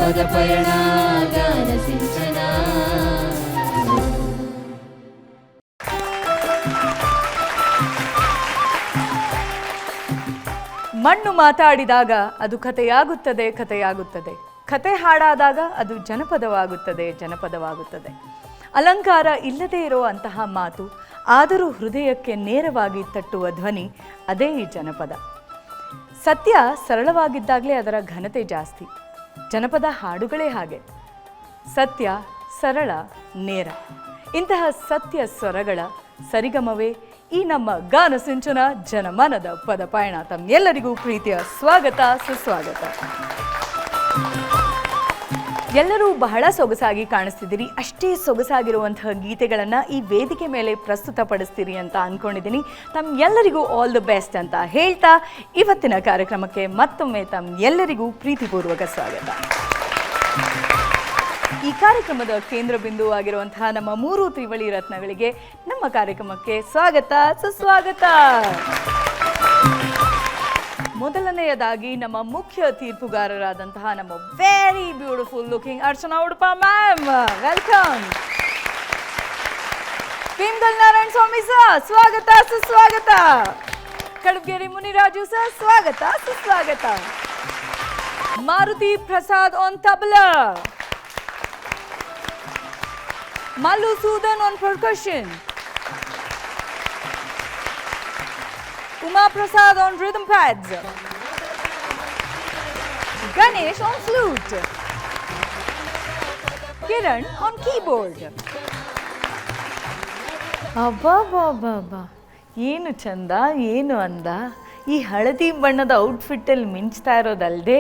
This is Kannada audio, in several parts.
ಪದಪಯಣ ಗಾನ ಸಿಂಚನ. ಮಣ್ಣು ಮಾತಾಡಿದಾಗ ಅದು ಕಥೆಯಾಗುತ್ತದೆ, ಕಥೆ ಹಾಡಾದಾಗ ಅದು ಜನಪದವಾಗುತ್ತದೆ. ಅಲಂಕಾರ ಇಲ್ಲದೇ ಇರೋ ಅಂತಹ ಮಾತು, ಆದರೂ ಹೃದಯಕ್ಕೆ ನೇರವಾಗಿ ತಟ್ಟುವ ಧ್ವನಿ, ಅದೇ ಈ ಜನಪದ. ಸತ್ಯ ಸರಳವಾಗಿದ್ದಾಗಲೇ ಅದರ ಘನತೆ ಜಾಸ್ತಿ. ಜನಪದ ಹಾಡುಗಳೇ ಹಾಗೆ, ಸತ್ಯ, ಸರಳ, ನೇರ. ಇಂತಹ ಸತ್ಯ ಸ್ವರಗಳ ಸರಿಗಮವೇ ಈ ನಮ್ಮ ಗಾನ ಸಿಂಚನ ಜನಮನದ ಪದಪಯಣ. ತಮ್ಮೆಲ್ಲರಿಗೂ ಪ್ರೀತಿಯ ಸ್ವಾಗತ, ಸುಸ್ವಾಗತ. ಎಲ್ಲರೂ ಬಹಳ ಸೊಗಸಾಗಿ ಕಾಣಿಸ್ತಿದ್ದೀರಿ. ಅಷ್ಟೇ ಸೊಗಸಾಗಿರುವಂತಹ ಗೀತೆಗಳನ್ನು ಈ ವೇದಿಕೆ ಮೇಲೆ ಪ್ರಸ್ತುತಪಡಿಸ್ತೀರಿ ಅಂತ ಅಂದ್ಕೊಂಡಿದ್ದೀನಿ. ತಮ್ಮೆಲ್ಲರಿಗೂ ಆಲ್ ದಿ ಬೆಸ್ಟ್ ಅಂತ ಹೇಳ್ತಾ ಇವತ್ತಿನ ಕಾರ್ಯಕ್ರಮಕ್ಕೆ ಮತ್ತೊಮ್ಮೆ ತಮ್ಮೆಲ್ಲರಿಗೂ ಪ್ರೀತಿಪೂರ್ವಕ ಸ್ವಾಗತ. ಈ ಕಾರ್ಯಕ್ರಮದ ಕೇಂದ್ರ ಬಿಂದು ಆಗಿರುವಂತಹ ನಮ್ಮ 3 ತ್ರಿವಳಿ ರತ್ನಗಳಿಗೆ ನಮ್ಮ ಕಾರ್ಯಕ್ರಮಕ್ಕೆ ಸ್ವಾಗತ, ಸುಸ್ವಾಗತ. ಮೊದಲನೆಯದಾಗಿ ನಮ್ಮ ಮುಖ್ಯ ತೀರ್ಪುಗಾರರಾದಂತಹ ನಮ್ಮ very beautiful looking Archana Udupa ma'am, welcome. Bhimgal Narayana Swamy sir, ಸ್ವಾಗತ, ಸುಸ್ವಾಗತ. ಕಡಬಗೆರೆ ಮುನಿರಾಜು ಸರ್, ಸ್ವಾಗತ, ಸುಸ್ವಾಗತ. Maruthi Prasad on tabla, Malu Sudan on percussion, Uma Prasad on rhythm pads, Ganesh on flute, Kiran on keyboard. ಅಬ್ಬಾ, ಏನು ಚಂದ, ಏನು ಅಂದ. ಈ ಹಳದಿ ಬಣ್ಣದ ಔಟ್ಫಿಟ್ಟಲ್ಲಿ ಮಿಂಚ್ತಾ ಇರೋದಲ್ಲದೆ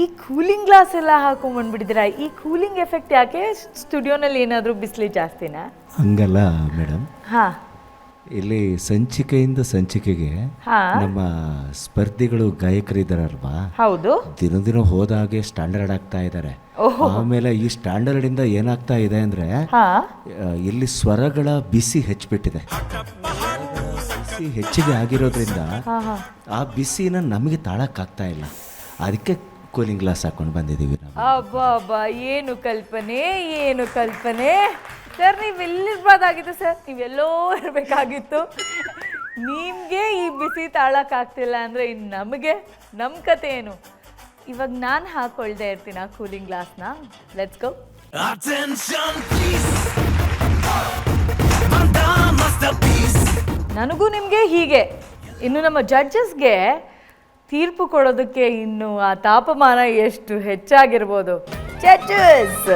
ಈ ಕೂಲಿಂಗ್ ಗ್ಲಾಸ್ ಎಲ್ಲ ಹಾಕೊಂಡ್ಬಂದ್ಬಿಟ್ಟಿದ್ದೀರಾ. ಈ ಕೂಲಿಂಗ್ ಎಫೆಕ್ಟ್ ಯಾಕೆ? ಸ್ಟುಡಿಯೋನಲ್ಲಿ ಏನಾದರೂ ಬಿಸಿಲು ಜಾಸ್ತಿನಾ? ಹಂಗಲ್ಲ ಮೇಡಮ್. ಹಾಂ, ಇಲ್ಲಿ ಸಂಚಿಕೆಯಿಂದ ಸಂಚಿಕೆಗೆ ನಮ್ಮ ಸ್ಪರ್ಧಿಗಳು ಗಾಯಕರಿದ್ದಾರಲ್ವಾ, ಹೌದು, ದಿನ ಹೋದಾಗೆ ಸ್ಟ್ಯಾಂಡರ್ಡ್ ಆಗ್ತಾ ಇದ್ದಾರೆ. ಆಮೇಲೆ ಈ ಸ್ಟ್ಯಾಂಡರ್ಡ್ ಇಂದ ಏನಾಗ್ತಾ ಇದೆ ಅಂದ್ರೆ ಇಲ್ಲಿ ಸ್ವರಗಳ ಬಿಸಿ ಹೆಚ್ಚಿಬಿಟ್ಟಿದೆ. ಬಿಸಿ ಹೆಚ್ಚಿಗೆ ಆಗಿರೋದ್ರಿಂದ ಆ ಬಿಸಿನ ನಮಗೆ ತಾಳಕ್ಕಾಗ್ತಾ ಇಲ್ಲ. ಅದಕ್ಕೆ ಕೂಲಿಂಗ್ ಗ್ಲಾಸ್ ಹಾಕೊಂಡು ಬಂದಿದ್ದೀವಿ. ಅಬ್ಬಾ, ಏನು ಕಲ್ಪನೆ ಸರ್. ನೀವು ಎಲ್ಲಿರ್ಬೋದಾಗಿತ್ತು ಸರ್? ನೀವೆಲ್ಲೋ ಇರಬೇಕಾಗಿತ್ತು. ನಿಮಗೆ ಈ ಬಿಸಿ ತಾಳಕ್ಕಾಗ್ತಿಲ್ಲ ಅಂದರೆ ಇನ್ನು ನಮಗೆ ನಮ್ಮ ಕತೆ ಏನು? ಇವಾಗ ನಾನು ಹಾಕೊಳ್ದೆ ಇರ್ತೀನಿ ಆ ಕೂಲಿಂಗ್ ಗ್ಲಾಸ್ನ. Let's go. ನನಗೂ ನಿಮಗೆ ಹೀಗೆ. ಇನ್ನು ನಮ್ಮ ಜಡ್ಜಸ್ಗೆ ತೀರ್ಪು ಕೊಡೋದಕ್ಕೆ ಇನ್ನು ಆ ತಾಪಮಾನ ಎಷ್ಟು ಹೆಚ್ಚಾಗಿರ್ಬೋದು. ಜಡ್ಜಸ್,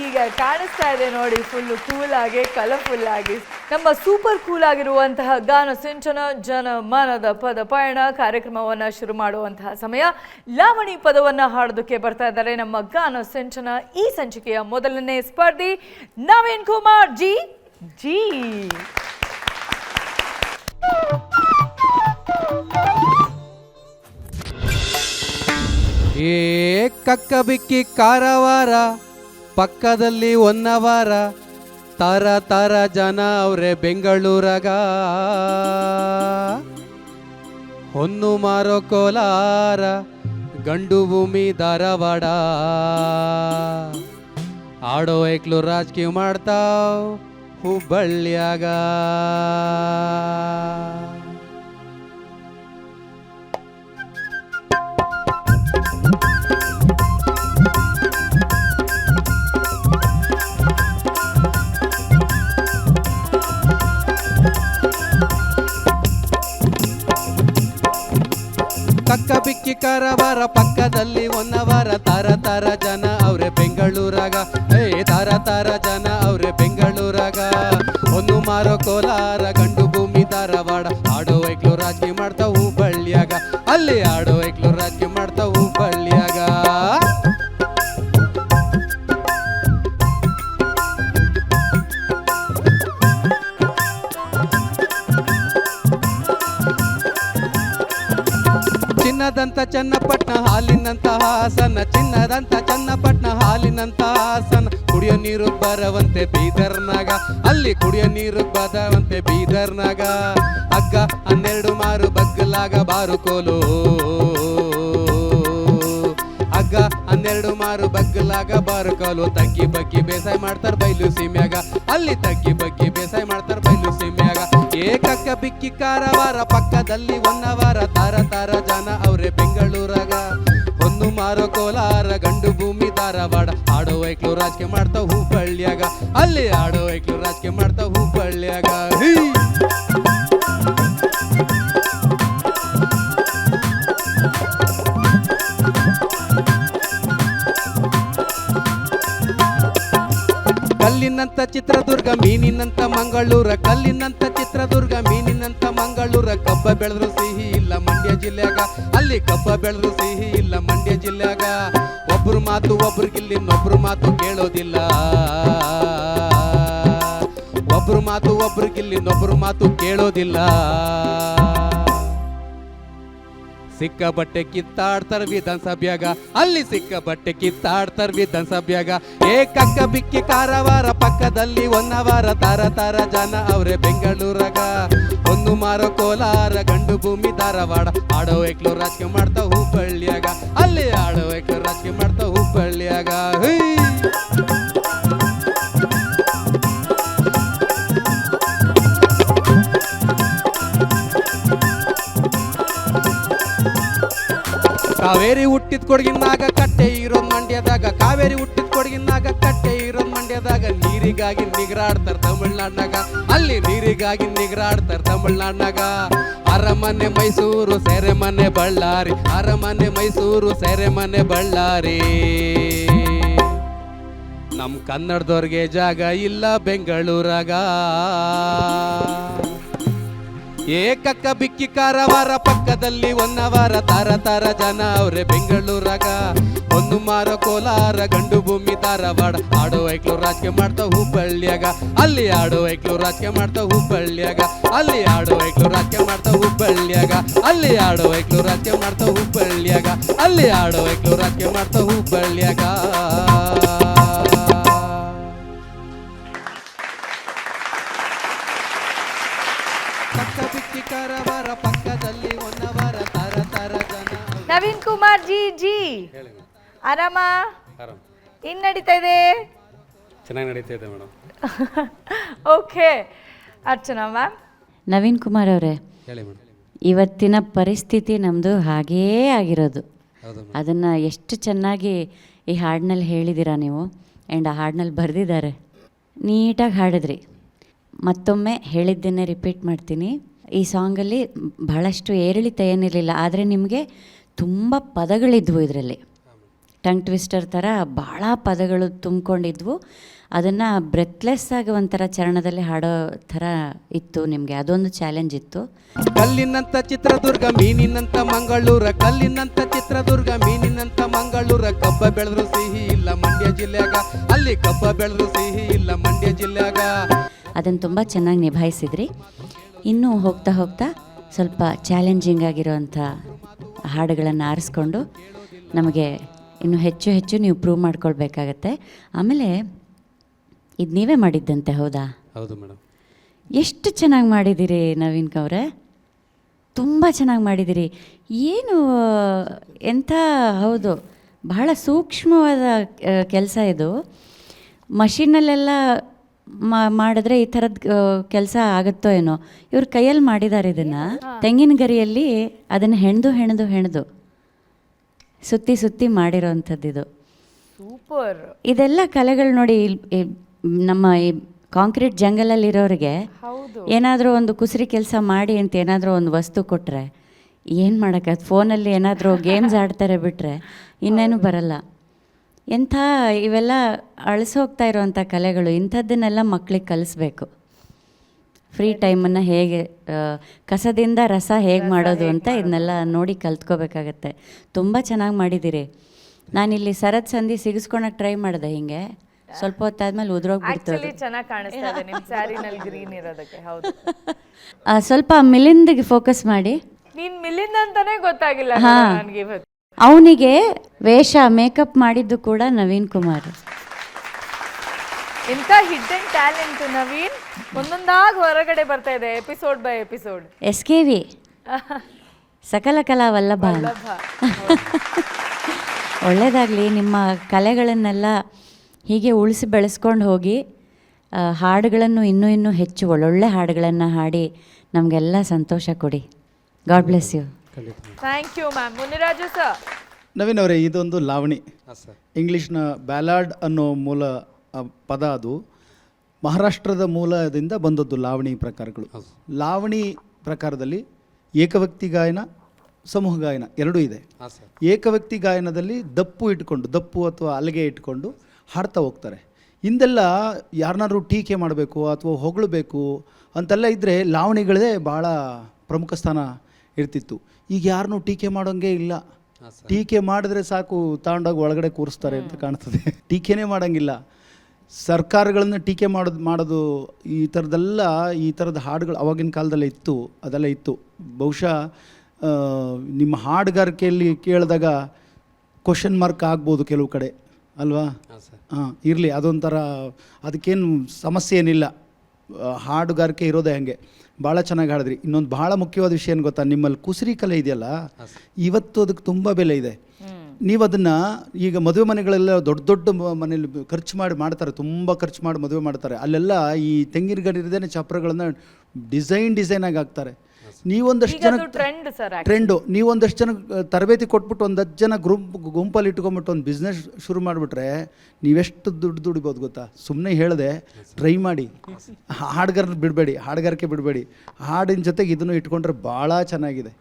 ಈಗ ಕಾಣಿಸ್ತಾ ಇದೆ ನೋಡಿ, ಫುಲ್ಲು ಕೂಲಾಗಿ, ಕಲರ್ಫುಲ್ ಆಗಿ ನಮ್ಮ ಸೂಪರ್ ಕೂಲ್ ಆಗಿರುವಂತಹ ಗಾನ ಸಿಂಚನ ಜನಮನದ ಪದ ಪಯಣ ಕಾರ್ಯಕ್ರಮವನ್ನು ಶುರು ಮಾಡುವಂತಹ ಸಮಯ. ಲಾವಣಿ ಪದವನ್ನು ಹಾಡೋದಕ್ಕೆ ಬರ್ತಾ ಇದ್ದಾರೆ ನಮ್ಮ ಗಾನ ಸಿಂಚನ ಈ ಸಂಚಿಕೆಯ ಮೊದಲನೇ ಸ್ಪರ್ಧಿ ನವೀನ್ ಕುಮಾರ್ ಜಿ. ಏ ಕಕ್ಕ ಬಿಕ್ಕಿ ಕಾರವಾರ, ಪಕ್ಕದಲ್ಲಿ ಹೊನ್ನವಾರ, ತರ ಜನ ಅವ್ರೆ ಬೆಂಗಳೂರಾಗ. ಹೊನ್ನು ಮಾರೋ ಕೋಲಾರ, ಗಂಡು ಭೂಮಿ ಧಾರವಾಡ. ಆಡೋ ಏಕ್ಲು ರಾಜಕೀಯ ಮಾಡ್ತಾವ್ ಹುಬ್ಬಳ್ಳಿಯಾಗ. ಕಕ್ಕ ಬಿಕ್ಕಿ ಕಾರವಾರ, ಪಕ್ಕದಲ್ಲಿ ಹೊನ್ನವಾರ, ತರ ಜನ ಅವ್ರೆ ಬೆಂಗಳೂರಾಗ. ತರ ಜನ ಅವ್ರೆ ಬೆಂಗಳೂರಾಗ. ಹೊನ್ನು ಮಾರೋ ಕೋಲಾರ, ಗಂಡು ಭೂಮಿ ಧಾರವಾಡ. ಆಡೋ ಐಕ್ಲು ರಾಜಕೀಯ ಮಾಡ್ತಾವ್ ಹುಬ್ಬಳ್ಳಿಯಾಗ. ಅಲ್ಲಿ ಆಡೋ ಐಕ್ಲು ರಾಜಕೀಯ ಮಾಡ್ತಾವ್ ಹುಬ್ಬಳ್ಳಿಯಾಗ. ಚಿನ್ನದಂತ ಚನ್ನಪಟ್ಟಣ ಹಾಲಿನಂತ ಹಾಸನ, ಚಿನ್ನದಂತ ಚನ್ನಪಟ್ಟಣ ಹಾಲಿನಂತ ಹಾಸನ. ಕುಡಿಯೋ ನೀರು ಬರವಂತೆ ಬೀದರ್ನಾಗ, ಅಲ್ಲಿ ಕುಡಿಯೋ ನೀರು ಬರವಂತೆ ಬೀದರ್ನಾಗ. ಹಗ್ಗ 12 ಮಾರು ಬಗ್ಗಲಾಗ ಬಾರುಕೋಲು, ಹಗ್ಗ 12 ಮಾರು ಬಗ್ಗಲಾಗ ಬಾರುಕೋಲು. ತಗ್ಗಿ ಬಗ್ಗಿ ಬೇಸಾಯ ಮಾಡ್ತಾರ ಬೈಲು ಸೀಮ್ಯಾಗ, ಅಲ್ಲಿ ತಗ್ಗಿ ಬಗ್ಗಿ ಬೇಸಾಯ ಮಾಡ್ತಾರ ಬೈಲು ಸೀಮ್ಯಾಗ. ಏಕಕ್ಕ ಬಿಕ್ಕಿ ಕಾರವಾರ ಪಕ್ಕದಲ್ಲಿ ಹೊನ್ನವಾರ, ತಾರ ತಾರ ಜನ ಅವ್ರೆ ಬೆಂಗಳೂರಾಗ. ಒಂದು ಮಾರೋ ಕೋಲಾರ ಗಂಡು ಭೂಮಿ ಧಾರವಾಡ. ಆಡೋ ಐಕ್ಳು ರಾಜಕೀಯ ಮಾಡ್ತಾವ ಹುಬ್ಬಳ್ಳಿಯಾಗ, ಅಲ್ಲಿ ಆಡೋ ಐಕ್ಳು ರಾಜಕೀಯ ಮಾಡ್ತಾವ ಹುಬ್ಬಳ್ಳಿಯಾಗ. ಕಲ್ಲಿನಂತ ಚಿತ್ರದುರ್ಗ, ಮೀನಿನಂತ ಮಂಗಳೂರ, ಕಲ್ಲಿನಂತ ಚಿತ್ರದುರ್ಗ, ಮೀನಿನಂತ ಮಂಗಳೂರ. ಕಬ್ಬ ಬೆಳೆದ್ರು ಸಿಹಿ ಇಲ್ಲ ಮಂಡ್ಯ ಜಿಲ್ಲೆಯಾಗ, ಅಲ್ಲಿ ಕಬ್ಬ ಬೆಳೆದ್ರು ಸಿಹಿ ಇಲ್ಲ ಮಂಡ್ಯ ಜಿಲ್ಲೆಯಾಗ. ಒಬ್ರು ಮಾತು ಒಬ್ರಿಗಿಲ್ಲಿ ಇನ್ನೊಬ್ರು ಮಾತು ಕೇಳೋದಿಲ್ಲ, ಒಬ್ರು ಮಾತು ಒಬ್ರಿಗಿಲ್ಲಿ ಇನ್ನೊಬ್ರು ಮಾತು ಕೇಳೋದಿಲ್ಲ. ಸಿಕ್ಕ ಬಟ್ಟೆ ಕಿತ್ತಾಡ್ತಾರ ವಿಧಾನಸಭೆಯಾಗ, ಅಲ್ಲಿ ಸಿಕ್ಕ ಬಟ್ಟೆ ಕಿತ್ತಾಡ್ತಾರ ವಿಧಾನಸಭೆಯಾಗ. ಏಕಕ್ಕ ಬಿಕ್ಕಿ ಕಾರವಾರ ಪಕ್ಕದಲ್ಲಿ ಹೊನ್ನವಾರ, ತಾರ ತಾರ ಜನ ಅವ್ರೆ ಬೆಂಗಳೂರಾಗ. ಒಂದು ಮಾರೋ ಕೋಲಾರ ಗಂಡು ಭೂಮಿ ಧಾರವಾಡ. ಆಡೋ ಐಕ್ಳು ರಾಜಕೀಯ ಮಾಡ್ತಾವ ಹುಬ್ಬಳ್ಳಿಯಾಗ, ಅಲ್ಲಿ ಆಡೋ ಐಕ್ಳು ರಾಜಕೀಯ ಮಾಡ್ತಾವ ಹುಬ್ಬಳ್ಳಿಯಾಗ. ಕಾವೇರಿ ಹುಟ್ಟಿದ ಕೊಡಗಿನಾಗ ಕಟ್ಟೆ ಇರೋದ್ ಮಂಡ್ಯದಾಗ, ಕಾವೇರಿ ಹುಟ್ಟಿದ ಕೊಡಗಿನಾಗ ಕಟ್ಟೆ ಇರೋದ್ ಮಂಡ್ಯದಾಗ. ನೀರಿಗಾಗಿ ನಿಗರಾಡ್ತಾರ ತಮಿಳ್ನಾಡ್ನಾಗ, ಅಲ್ಲಿ ನೀರಿಗಾಗಿ ನಿಗರಾಡ್ತಾರ ತಮಿಳ್ನಾಡ್ನಾಗ. ಅರಮನೆ ಮೈಸೂರು ಸೆರೆಮನೆ ಬಳ್ಳಾರಿ, ಅರಮನೆ ಮೈಸೂರು ಸೆರೆಮನೆ ಬಳ್ಳಾರಿ. ನಮ್ ಕನ್ನಡದವ್ರಿಗೆ ಜಾಗ ಇಲ್ಲ ಬೆಂಗಳೂರಾಗ. ಏಕಕ್ಕ ಬಿಕ್ಕಿ ಕಾರವಾರ ಪಕ್ಕದಲ್ಲಿ ಹೊನ್ನವಾರ, ತಾರ ತಾರ ಜನ ಅವ್ರೆ ಬೆಂಗಳೂರಾಗ. ಒಂದು ಮಾರೋ ಕೋಲಾರ ಗಂಡು ಭೂಮಿ ಧಾರವಾಡ. ಆಡೋ ಐಕ್ಳು ರಾಜಕೀಯ ಮಾಡ್ತಾವ ಹುಬ್ಬಳ್ಳಿಯಾಗ, ಅಲ್ಲಿ ಆಡೋ ಐಕ್ಳು ರಾಜಕೀಯ ಮಾಡ್ತಾವ ಹುಬ್ಬಳ್ಳಿಯಾಗ, ಅಲ್ಲಿ ಆಡೋ ಐಕ್ಳು ರಾಜಕೀಯ ಮಾಡ್ತಾವ ಹುಬ್ಬಳ್ಳಿಯಾಗ, ಅಲ್ಲಿ ಆಡೋ ಐಕ್ಳು ರಾಜಕೀಯ ಮಾಡ್ತಾವ ಹುಬ್ಬಳ್ಳಿಯಾಗ, ಅಲ್ಲಿ ಆಡೋ ಐಕ್ಳು ರಾಜಕೀಯ ಮಾಡ್ತಾವ ಹುಬ್ಬಳ್ಳಿಯಾಗ. ಪಕ್ಕದಲ್ಲಿ ಹೊನ್ನವಾರ, ತಾರ ತಾರ ಜನ. ನವೀನ್ ಕುಮಾರ್ ಜಿ ಆರಾಮ? ಏನ್ ನಡೀತಾ ಇದೆ? ಚೆನ್ನಾಗಿ ನಡೀತಾ ಇದೆ madam. Okay, Archana ma'am. Naveen Kumar ಅವರೇ, ಹೇಳಿ ಮೇಡಮ್. ಇವತ್ತಿನ ಪರಿಸ್ಥಿತಿ ನಮ್ಮದು ಹಾಗೇ ಆಗಿರೋದು. ಹೌದು. ಅದನ್ನು ಎಷ್ಟು ಚೆನ್ನಾಗಿ ಈ ಹಾಡಿನಲ್ಲಿ ಹೇಳಿದ್ದೀರಾ ನೀವು, ಆ್ಯಂಡ್ ಆ ಹಾಡಿನಲ್ಲಿ ಬರೆದಿದ್ದಾರೆ. ನೀಟಾಗಿ ಹಾಡಿದ್ರಿ. ಮತ್ತೊಮ್ಮೆ ಹೇಳಿದ್ದನ್ನೇ ರಿಪೀಟ್ ಮಾಡ್ತೀನಿ. ಈ ಸಾಂಗಲ್ಲಿ ಬಹಳಷ್ಟು ಏರಿಳಿತ ಏನಿರಲಿಲ್ಲ, ಆದರೆ ನಿಮಗೆ ತುಂಬ ಪದಗಳಿದ್ವು ಇದರಲ್ಲಿ. ಟಂಗ್ ಟ್ವಿಸ್ಟರ್ ಥರ ಭಾಳ ಪದಗಳು ತುಂಬಿಕೊಂಡಿದ್ವು. ಅದನ್ನು ಬ್ರೆತ್ಲೆಸ್ ಆಗಿ ಒಂಥರ ಚರಣದಲ್ಲಿ ಹಾಡೋ ಥರ ಇತ್ತು ನಿಮಗೆ. ಅದೊಂದು ಚಾಲೆಂಜ್ ಇತ್ತು. ಕಲ್ಲಿನಂತ ಚಿತ್ರದುರ್ಗ, ಮೀನಿನಂತ ಮಂಗಳೂರ, ಕಲ್ಲಿನಂತ ಚಿತ್ರದುರ್ಗ, ಮೀನಿನಂತ ಮಂಗಳೂರ. ಕಬ್ಬ ಬೆಳೆದ್ರು ಸಿಹಿ ಇಲ್ಲ ಮಂಡ್ಯ ಜಿಲ್ಲೆಯಾಗ, ಅಲ್ಲಿ ಕಬ್ಬ ಬೆಳೆದ್ರು ಸಿಹಿ ಇಲ್ಲ ಮಂಡ್ಯ ಜಿಲ್ಲೆಯಾಗ. ಅದನ್ನು ತುಂಬ ಚೆನ್ನಾಗಿ ನಿಭಾಯಿಸಿದ್ರಿ. ಇನ್ನೂ ಹೋಗ್ತಾ ಹೋಗ್ತಾ ಸ್ವಲ್ಪ ಚಾಲೆಂಜಿಂಗ್ ಆಗಿರೋವಂಥ ಹಾಡುಗಳನ್ನು ಆರಿಸ್ಕೊಂಡು ನಮಗೆ ಇನ್ನೂ ಹೆಚ್ಚು ಹೆಚ್ಚು ನೀವು ಪ್ರೂವ್ ಮಾಡ್ಕೊಳ್ಬೇಕಾಗತ್ತೆ. ಆಮೇಲೆ ಇದು ನೀವೇ ಮಾಡಿದ್ದಂತೆ, ಹೌದಾ? ಹೌದು ಮೇಡಮ್. ಎಷ್ಟು ಚೆನ್ನಾಗಿ ಮಾಡಿದ್ದೀರಿ ನವೀನ್ ಅವರೇ, ತುಂಬ ಚೆನ್ನಾಗಿ ಮಾಡಿದ್ದೀರಿ. ಏನು ಎಂಥ, ಹೌದು, ಬಹಳ ಸೂಕ್ಷ್ಮವಾದ ಕೆಲಸ ಇದು. ಮಷೀನಲ್ಲೆಲ್ಲ ಮಾಡಿದ್ರೆ ಈ ಥರದ ಕೆಲಸ ಆಗುತ್ತೋ ಏನೋ. ಇವ್ರ ಕೈಯಲ್ಲಿ ಮಾಡಿದ್ದಾರೆ ಇದನ್ನು. ತೆಂಗಿನ ಗರಿಯಲ್ಲಿ ಅದನ್ನು ಹೆಣೆದು ಸುತ್ತಿ ಸುತ್ತಿ ಮಾಡಿರೋವಂಥದ್ದು ಇದು. ಸೂಪರ್. ಇದೆಲ್ಲ ಕಲೆಗಳು ನೋಡಿ. ನಮ್ಮ ಈ ಕಾಂಕ್ರೀಟ್ ಜಂಗಲಲ್ಲಿರೋರಿಗೆ ಏನಾದರೂ ಒಂದು ಕುಸರಿ ಕೆಲಸ ಮಾಡಿ ಅಂತ ಏನಾದರೂ ಒಂದು ವಸ್ತು ಕೊಟ್ಟರೆ ಏನು ಮಾಡೋಕ್ಕಾಗತ್ತೆ? ಫೋನಲ್ಲಿ ಏನಾದರೂ ಗೇಮ್ಸ್ ಆಡ್ತಾರೆ ಬಿಟ್ಟರೆ ಇನ್ನೇನು ಬರಲ್ಲ. ಎಂಥ ಇವೆಲ್ಲ ಅಳಿಸೋಗ್ತಾ ಇರೋವಂಥ ಕಲೆಗಳು. ಇಂಥದ್ದನ್ನೆಲ್ಲ ಮಕ್ಕಳಿಗೆ ಕಲಿಸ್ಬೇಕು. ಫ್ರೀ ಟೈಮನ್ನು ಹೇಗೆ, ಕಸದಿಂದ ರಸ ಹೇಗೆ ಮಾಡೋದು ಅಂತ ಇದನ್ನೆಲ್ಲ ನೋಡಿ ಕಲ್ತ್ಕೋಬೇಕಾಗತ್ತೆ. ತುಂಬ ಚೆನ್ನಾಗಿ ಮಾಡಿದ್ದೀರಿ. ನಾನಿಲ್ಲಿ ಸರದ್ ಸಂಧಿ ಸಿಗಿಸ್ಕೊಳಕ್ಕೆ ಟ್ರೈ ಮಾಡಿದೆ, ಹಿಂಗೆ ಸ್ವಲ್ಪ ಹೊತ್ತಾದ್ಮೇಲೆ ಉದ್ರೋಗ್ಬಿಡ್ತು. ಚೆನ್ನಾಗಿ ಕಾಣಿಸ್ತಾ ಇದೆ ನಿಮ್ಮ ಸ್ಯಾರಿನಲ್ಲಿ ಗ್ರೀನ್ ಇರೋದಕ್ಕೆ. ಹೌದು, ಸ್ವಲ್ಪ ಮಿಲಿಂದಿಗೆ ಫೋಕಸ್ ಮಾಡಿ. ನೀನು ಎಲ್ಲಿಂದ ಅಂತಾನೆ ಗೊತ್ತಾಗಿಲ್ಲ ನನಗೆ ಇವತ್ತು. ಅವನಿಗೆ ವೇಷ ಮೇಕಪ್ ಮಾಡಿದ್ದು ಕೂಡ ನವೀನ್ ಕುಮಾರ್. ಇಂಥ ಹಿಡ್ಡನ್ ಟ್ಯಾಲೆಂಟ್ ನವೀನ್ ಒಂದೊಂದಾಗಿ ಹೊರಗಡೆ ಬರ್ತಾ ಇದೆ ಎಪಿಸೋಡ್ ಬೈ ಎಪಿಸೋಡ್. SKV ಸಕಲ ಕಲಾ ವಲ್ಲಭ. ಒಳ್ಳೆಯದಾಗಲಿ, ನಿಮ್ಮ ಕಲೆಗಳನ್ನೆಲ್ಲ ಹೀಗೆ ಉಳಿಸಿ ಬೆಳೆಸ್ಕೊಂಡು ಹೋಗಿ. ಹಾಡುಗಳನ್ನು ಇನ್ನೂ ಹೆಚ್ಚು ಒಳ್ಳೊಳ್ಳೆ ಹಾಡುಗಳನ್ನು ಹಾಡಿ ನಮಗೆಲ್ಲ ಸಂತೋಷ ಕೊಡಿ. God bless you. Thank you ma'am. Muniraju sir. Naveen ಅವರೇ, ಇದೊಂದು ಲಾವಣಿ. ಇಂಗ್ಲೀಷ್ನ ಬ್ಯಾಲಾಡ್ ಅನ್ನೋ ಮೂಲ ಪದ, ಅದು ಮಹಾರಾಷ್ಟ್ರದ ಮೂಲದಿಂದ ಬಂದದ್ದು ಲಾವಣಿ ಪ್ರಕಾರಗಳು. ಲಾವಣಿ ಪ್ರಕಾರದಲ್ಲಿ ಏಕವ್ಯಕ್ತಿ ಗಾಯನ, ಸಮೂಹ ಗಾಯನ ಎರಡೂ ಇದೆ. ಏಕವ್ಯಕ್ತಿ ಗಾಯನದಲ್ಲಿ ದಪ್ಪು ಅಥವಾ ಅಲ್ಲಿಗೆ ಇಟ್ಕೊಂಡು ಹಾಡ್ತಾ ಹೋಗ್ತಾರೆ. ಹಿಂದೆಲ್ಲ ಯಾರನ್ನಾರು ಟೀಕೆ ಮಾಡಬೇಕು ಅಥವಾ ಹೊಗಳಬೇಕು ಅಂತೆಲ್ಲ ಇದ್ದರೆ ಲಾವಣಿಗಳೇ ಭಾಳ ಪ್ರಮುಖ ಸ್ಥಾನ ಇರ್ತಿತ್ತು. ಈಗ ಯಾರನ್ನೂ ಟೀಕೆ ಮಾಡೋಂಗೆ ಇಲ್ಲ. ಟೀಕೆ ಮಾಡಿದ್ರೆ ಸಾಕು, ತಾಂಡೋಗಿ ಒಳಗಡೆ ಕೂರಿಸ್ತಾರೆ ಅಂತ ಕಾಣ್ತದೆ. ಟೀಕೆನೇ ಮಾಡೋಂಗಿಲ್ಲ. ಸರ್ಕಾರಗಳನ್ನು ಟೀಕೆ ಮಾಡೋದು ಈ ಥರದ ಹಾಡುಗಳು ಅವಾಗಿನ ಕಾಲದಲ್ಲೇ ಇತ್ತು. ಅದೆಲ್ಲ ಇತ್ತು. ಬಹುಶಃ ನಿಮ್ಮ ಹಾಡುಗಾರಿಕೆಯಲ್ಲಿ ಕೇಳಿದಾಗ ಕ್ವಶನ್ ಮಾರ್ಕ್ ಆಗ್ಬೋದು ಕೆಲವು ಕಡೆ, ಅಲ್ವಾ? ಇರಲಿ, ಅದೊಂಥರ, ಅದಕ್ಕೇನು ಸಮಸ್ಯೆ ಏನಿಲ್ಲ. ಹಾಡುಗಾರಿಕೆ ಇರೋದೇ ಹಾಗೆ. ಭಾಳ ಚೆನ್ನಾಗಿ ಹಾಡಿದ್ರಿ. ಇನ್ನೊಂದು ಭಾಳ ಮುಖ್ಯವಾದ ವಿಷಯ ಏನು ಗೊತ್ತಾ, ನಿಮ್ಮಲ್ಲಿ ಕುಸರಿ ಕಲೆ ಇದೆಯಲ್ಲ, ಇವತ್ತು ಅದಕ್ಕೆ ತುಂಬ ಬೆಲೆ ಇದೆ. ನೀವು ಅದನ್ನು ಈಗ ಮದುವೆ ಮನೆಗಳೆಲ್ಲ ದೊಡ್ಡ ಮನೇಲಿ ಖರ್ಚು ಮಾಡ್ತಾರೆ, ತುಂಬ ಖರ್ಚು ಮಾಡಿ ಮದುವೆ ಮಾಡ್ತಾರೆ. ಅಲ್ಲೆಲ್ಲ ಈ ತೆಂಗಿನ ಗರಿರದೇನೆ ಚಪ್ರಗಳನ್ನು ಡಿಸೈನ್ ಆಗಿ ಹಾಕ್ತಾರೆ. ನೀವೊಂದಷ್ಟು ಜನ ಟ್ರೆಂಡು, ನೀವೊಂದಷ್ಟು ಜನ ತರಬೇತಿ ಕೊಟ್ಬಿಟ್ಟು 10 ಜನ ಗುಂಪಲ್ಲಿ ಇಟ್ಕೊಂಡ್ಬಿಟ್ಟು ಒಂದು ಬಿಸ್ನೆಸ್ ಶುರು ಮಾಡಿಬಿಟ್ರೆ ನೀವೆಷ್ಟು ದುಡ್ಡು ದುಡಿಬೋದು ಗೊತ್ತಾ? ಸುಮ್ಮನೆ ಹೇಳಿದೆ, ಟ್ರೈ ಮಾಡಿ. ಹಾಡುಗಾರಿಕೆ ಬಿಡಬೇಡಿ. ಹಾಡಿನ ಜೊತೆಗೆ ಇದನ್ನು ಇಟ್ಕೊಂಡ್ರೆ ಭಾಳ ಚೆನ್ನಾಗಿದೆ.